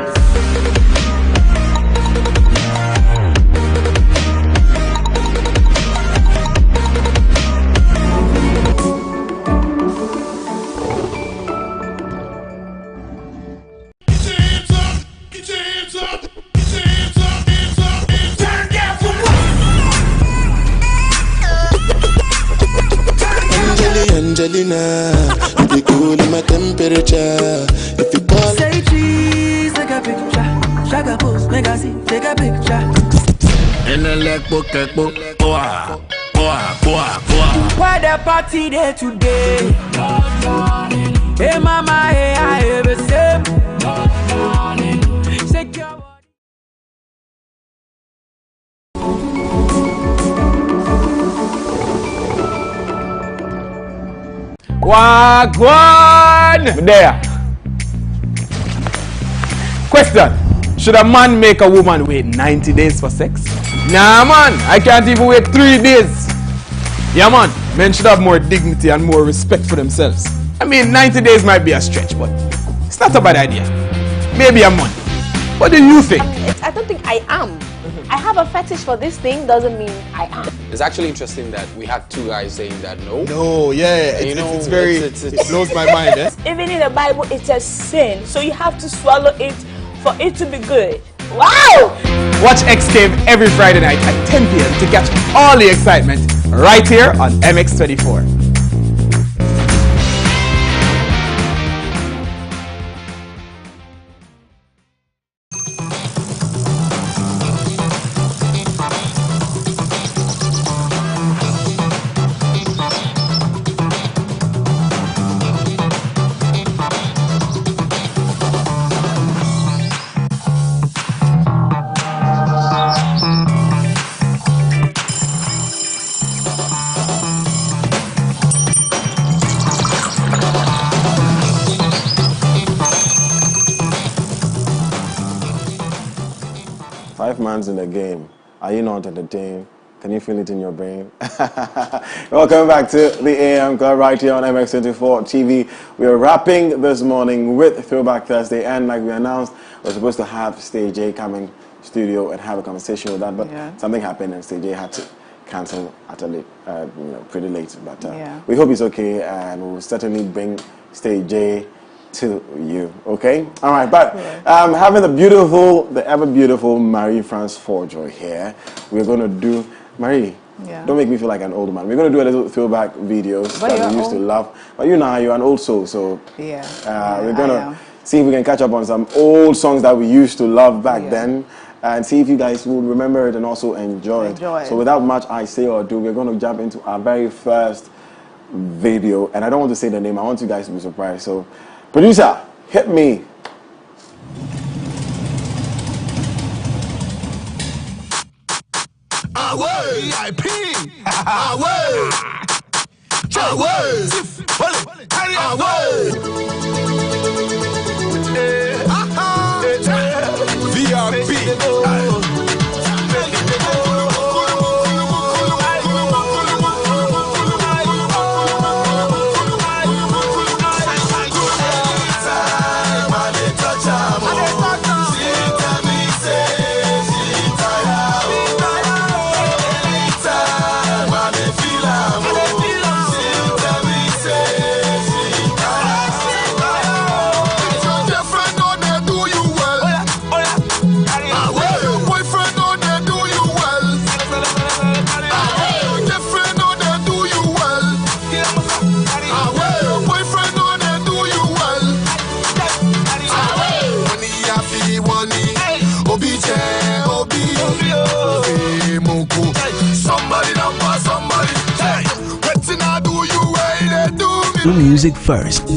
Angelina, you be cool in my temperature. If you call, say cheese, take a picture. Shaka post, magazine, take a picture. and I like book. Why the party there today? Hey mama, hey I have a same. Secure. Wagwan! There. Question. Should a man make a woman wait 90 days for sex? Nah, man. I can't even wait 3 days. Yeah, man. Men should have more dignity and more respect for themselves. I mean, 90 days might be a stretch, but it's not a bad idea. Maybe a month. What do you think? I don't think I am. I have a fetish for this thing doesn't mean I am. It's actually interesting that we had 2 guys saying that no. No, yeah, it's very, it blows my mind. Eh? Even in the Bible, it's a sin, so you have to swallow it for it to be good. Wow! Watch X Game every Friday night at 10 p.m. to catch all the excitement right here on MX24. 5 months in the game. Are you not entertained? Can you feel it in your brain? Welcome back to the AM Club right here on MX24 TV. We are wrapping this morning with Throwback Thursday, and like we announced, we're supposed to have Stage A coming studio and have a conversation with that, but something happened and Stage A had to cancel at a late, pretty late. But we hope it's okay, and we'll certainly bring Stage A to you, okay? All right, but having the ever beautiful Marie-Franz Fordjoe here, we're going to do, Marie, don't make me feel like an old man. We're going to do a little throwback videos that we used to love. But you know, you're an old soul, so we're going to see if we can catch up on some old songs that we used to love back then, and see if you guys will remember it and also enjoy it. So without much I say or do, we're going to jump into our very first video. And I don't want to say the name. I want you guys to be surprised. So, producer, hit me. VIP. Away. Away. VIP. Music first.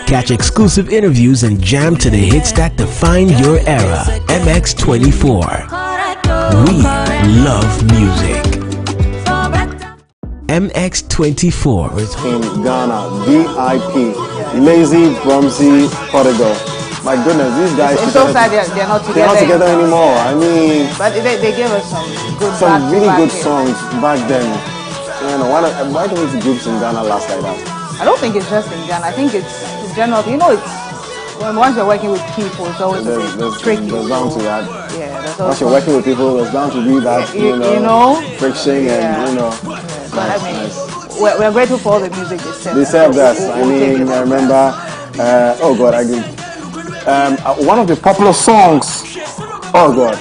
Catch exclusive interviews and jam to the hits that define your era. MX24. We love music. MX24. In Ghana, VIP, Lazy, Bromsy, Prodigal. My goodness, these guys. It's so sad they're not together. They're not together anymore. I mean, but they gave us some really good songs back then. You know, why don't these groups in Ghana last like that? I don't think it's just in Ghana. I think it's general. You know, it's once you're working with people, it's always tricky. There's bound to that. Yeah, there's once you're working with people, there's bound to be that you know friction and you know. But I mean, we're grateful for all the music they served. They served us. I mean, I remember. Oh God, I agree. One of the popular songs. Oh God.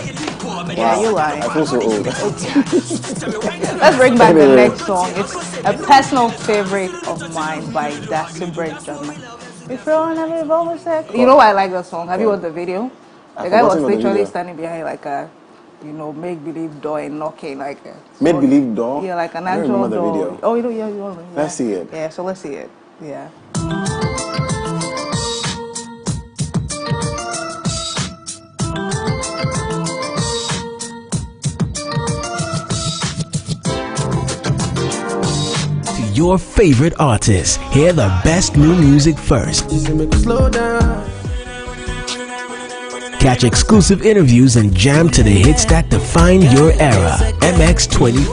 Yeah, wow. You're right. I feel so old. Let's bring back the next song. It's a personal favorite of mine by Darcy Brent. You know why I like that song? Have you watched the video? The guy was literally standing behind like a, make-believe door and knocking like a... Make-believe door? Yeah, like an actual door. Video. Oh, you know. Let's see it. Yeah, so let's see it. Yeah. Your favorite artists. Hear the best new music first. Catch exclusive interviews and jam to the hits that define your era. MX24.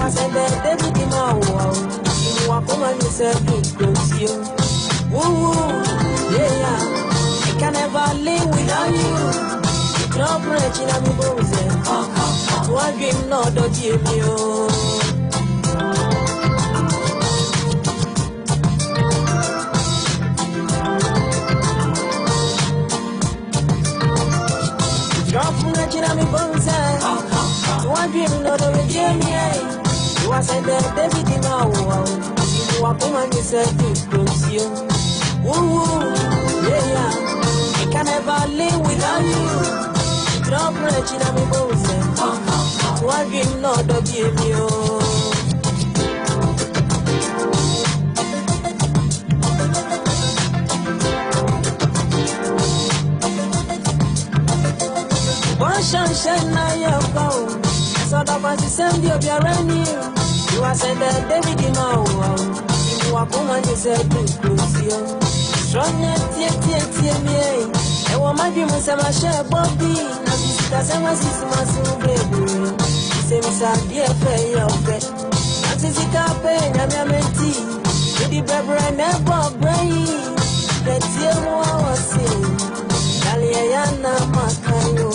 want my dream is a share Bobby. That's a massive baby. Say, Miss Adia, pay your bet. That's a campaign, I'm a mentee. With the baby, I never brain. That's your was saying. Daliana Makayo.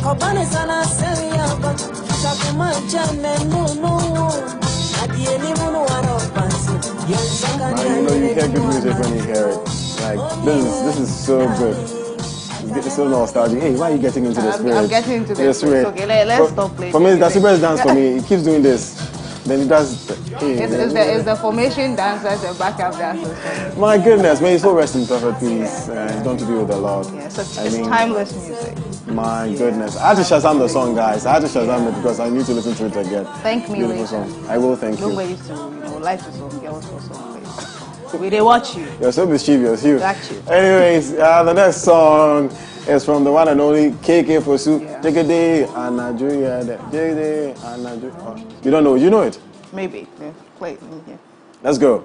Cobanasana Seria, but Sakuma Jam and no. At the end, one of us. Yes, you know you hear good music when you hear it. Like this is so good. It's so nostalgic. Hey, why are you getting into the spirit? I'm getting into the spirit. Okay, let's stop playing. For me, that's the best dance for me. He keeps doing this. Then he does. It's the formation dancers and backup dancers. My goodness, may his soul rest in perfect peace. He's done to be with the Lord. Yeah, so it's timeless music. My goodness. I had to Shazam the song, guys. I had to Shazam it because I need to listen to it again. Thank me Beautiful later. Song. I will thank you. Nobody to like to song girls or something. They watch you. You're so mischievous, you. Got you. Anyways, the next song is from the one and only KK Fosu. Jiggy and Nigeria. Jiggy and Nigeria. You don't know? You know it? Maybe. Yeah. Wait. Yeah. Let's go.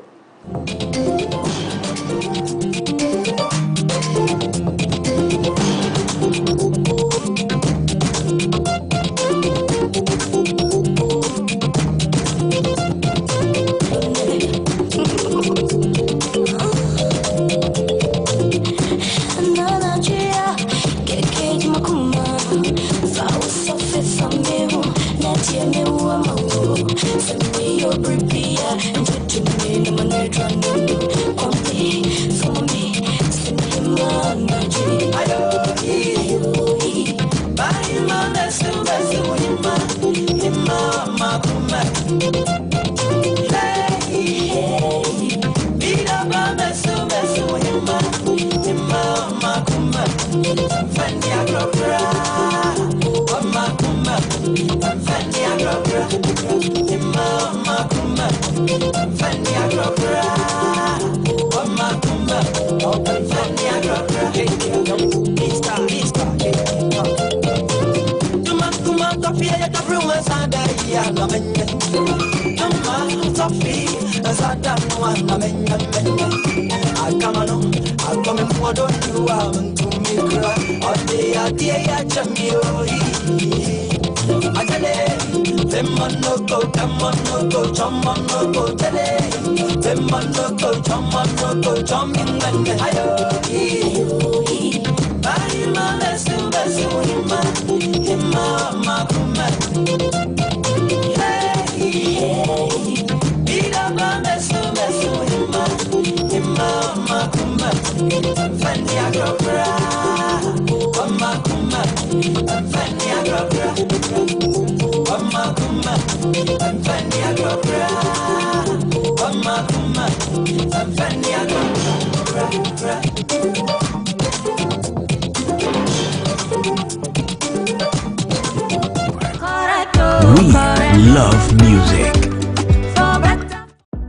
We love music.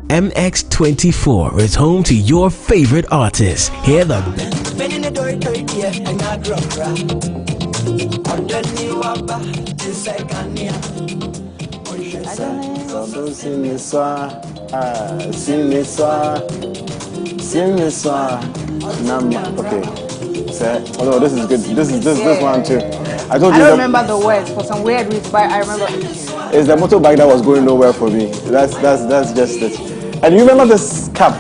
MX24 is home to your favorite artists. Hear the Okay. Oh no, this is good. This one too. I told you. I don't remember the words for some weird reason, but I remember the tune. It's the motorbike that was going nowhere for me. That's just it. And you remember this cap?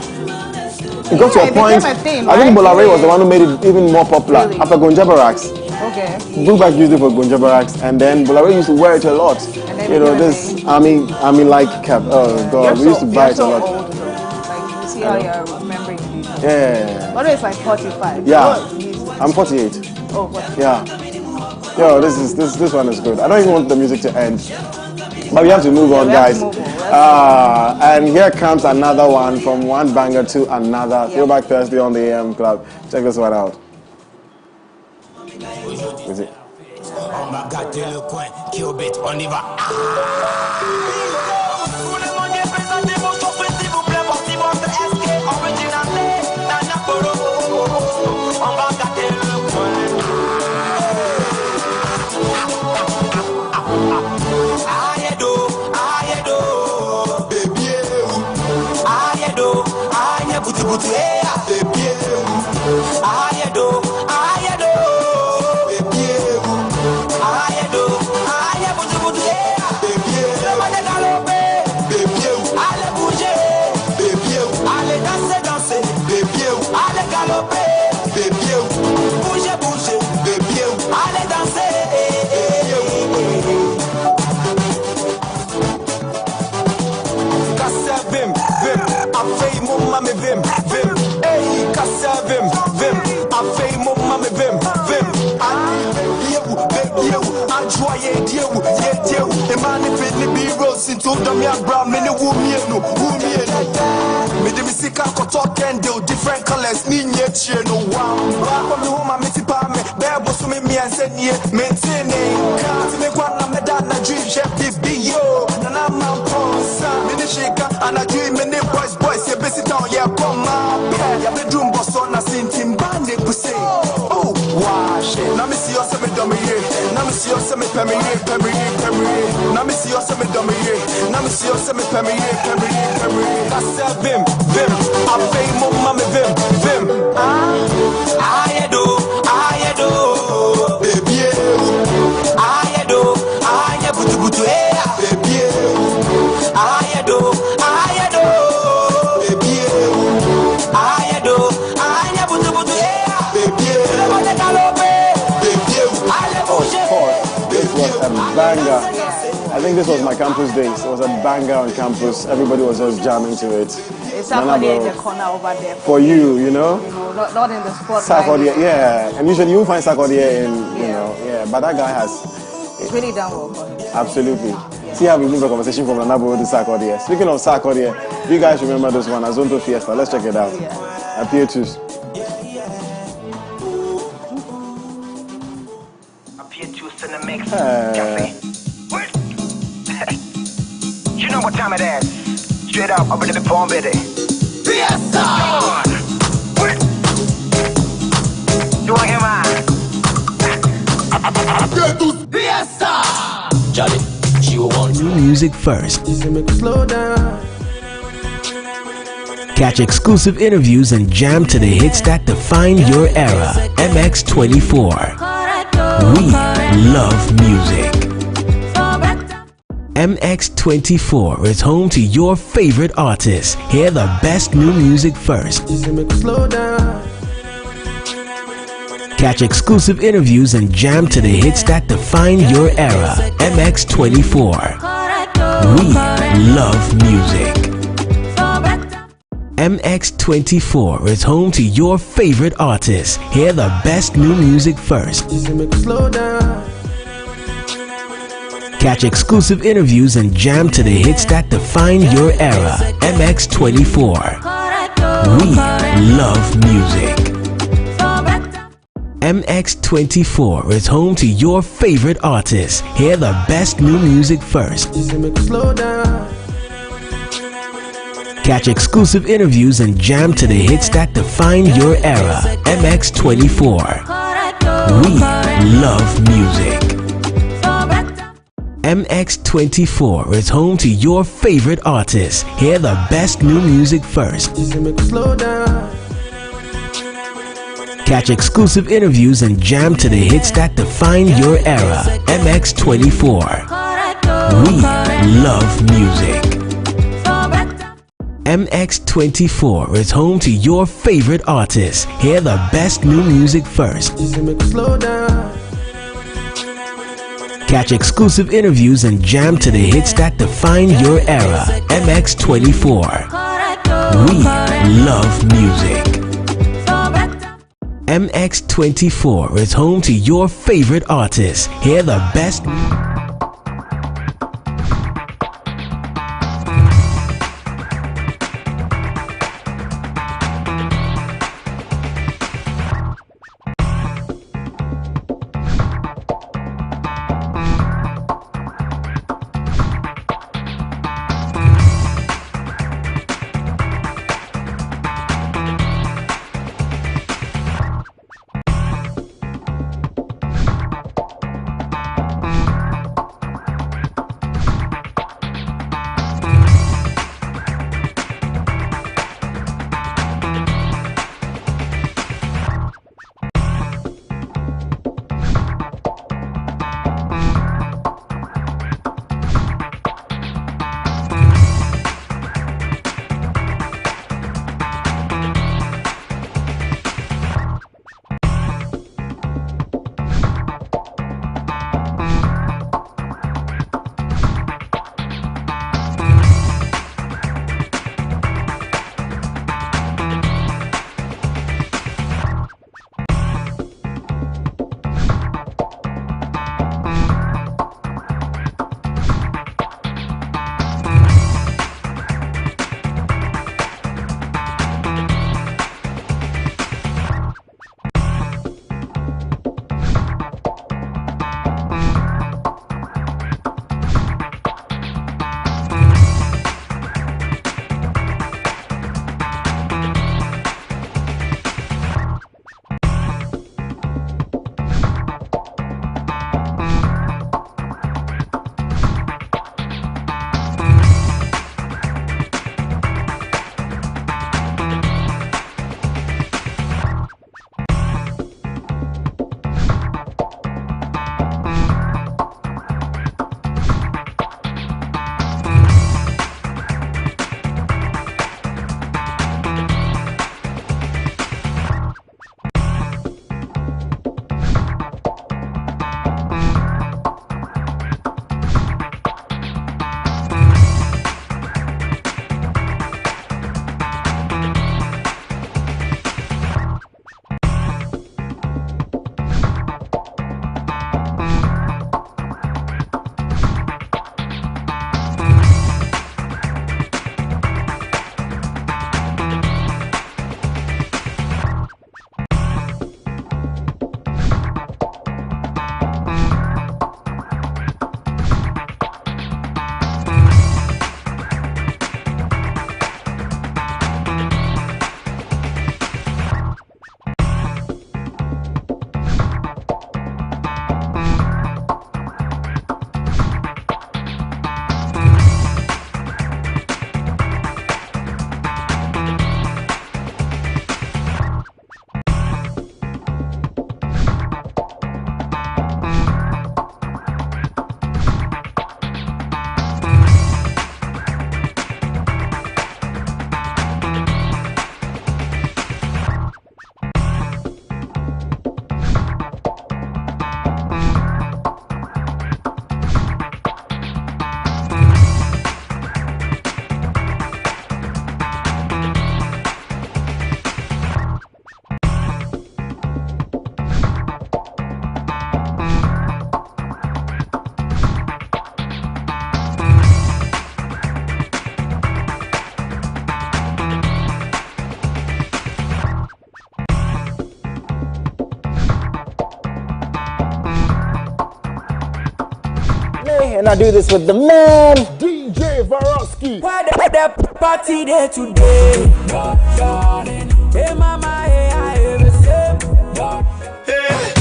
It got to a point. I think Bolare was the one who made it even more popular after Gonjabaraks. Okay. Blue used it for Gonjabaraks, and then Bolare used to wear it a lot. You know this army like cap. Oh God, we used to buy it a lot. Old, like you see how you're remembering these. Yeah. What is like 45? Yeah. I'm 48. Oh, 48. Yeah. Yo, this one is good. I don't even want the music to end, but we have to move on, guys. And here comes another one, from one banger to another. Throwback Thursday on the AM Club. Check this one out. Is it? Oh my God, délinquant, Cubit, on y va. Butu, butu, hey, baby. Ayedo, ayedo. Fordjoe, yeah, the man if it be rose into the mere brown, many women, no, made me sick out of talk and do different colors, mean yet, no one. From the home, I met me, bear was to me and said, yeah, maintaining, can't make one of the dream, chef, be yo, and I'm a son, mini shaker, and I dream, many boys, you're busy down, yeah, come my bedroom boss on a sinting band, they say, oh, wash it. Now me see us a dummy here. Now me see us a pemmy. Now me see us a dummy here. Now me see us a pemmy. I said vim. I pay more mommy vim. I do. Baby, I do. Butu, baby, I do. Banger. I think this was my campus days. It was a banger on campus. Everybody was just jamming to it. It's somebody in the corner over there. For you, you know? Not in the spotlight. Sarkodie, yeah. And usually you find Sarkodie in, you know, yeah. But that guy has... It's really done well for him. Absolutely. See how we moved the conversation from Namboh to Sarkodie. Speaking of Sarkodie, you guys remember this one, Azonto Fiesta. Let's check it out. Yeah. Appear to... You know what time it is? Straight up, I'm gonna be born with it. Fiesta! Come on! You want him on? Fiesta! Charlie, she wants new music first. Catch exclusive interviews and jam to the hits that define your era. MX24. We love music. MX24 is home to your favorite artists. Hear the best new music first. Catch exclusive interviews and jam to the hits that define your era. MX24. We love music. MX24 is home to your favorite artists. Hear the best new music first. Catch exclusive interviews and jam to the hits that define your era. MX24. We love music. MX24 is home to your favorite artists. Hear the best new music first. Catch exclusive interviews and jam to the hits that define your era. MX24. We love music. MX24 is home to your favorite artists. Hear the best new music first. Catch exclusive interviews and jam to the hits that define your era. MX24. We love music. MX24 is home to your favorite artists. Hear the best new music first. Catch exclusive interviews and jam to the hits that define your era. MX24. We love music. MX24 is home to your favorite artists. Hear the best... And I do this with the man, DJ Varosky. Why the party there today? Hey mama, hey I ever say. Hey.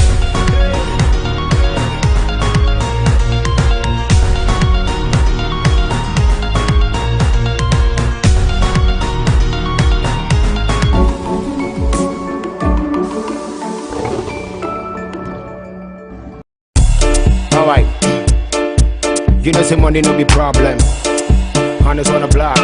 Alright, you know say money no be problem. Hands on the block.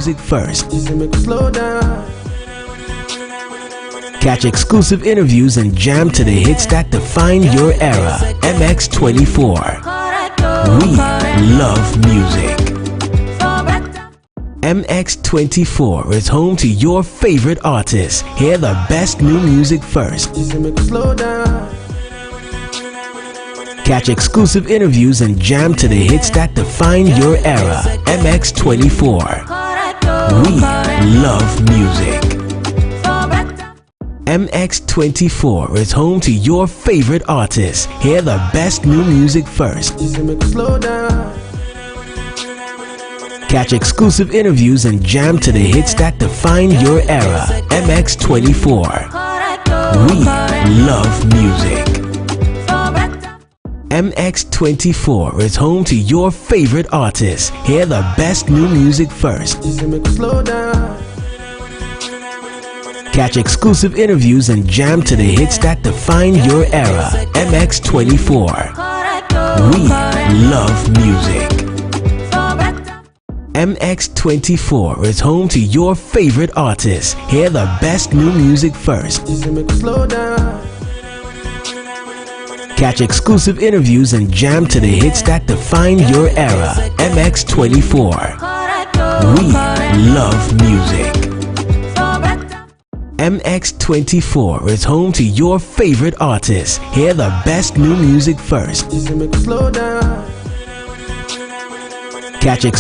music first. Catch exclusive interviews and jam to the hits that define your era. MX24. We love music. MX24 is home to your favorite artists. Hear the best new music first. Catch exclusive interviews and jam to the hits that define your era. MX24. We love music. MX24 is home to your favorite artists. Hear the best new music first. Catch exclusive interviews and jam to the hits that define your era. MX24. We love music. MX24 is home to your favorite artists. Hear the best new music first. Catch exclusive interviews and jam to the hits that define your era. MX24. We love music. MX24 is home to your favorite artists. Hear the best new music first. Catch exclusive interviews and jam to the hits that define your era. MX24. We love music. MX24 is home to your favorite artists. Hear the best new music first. Catch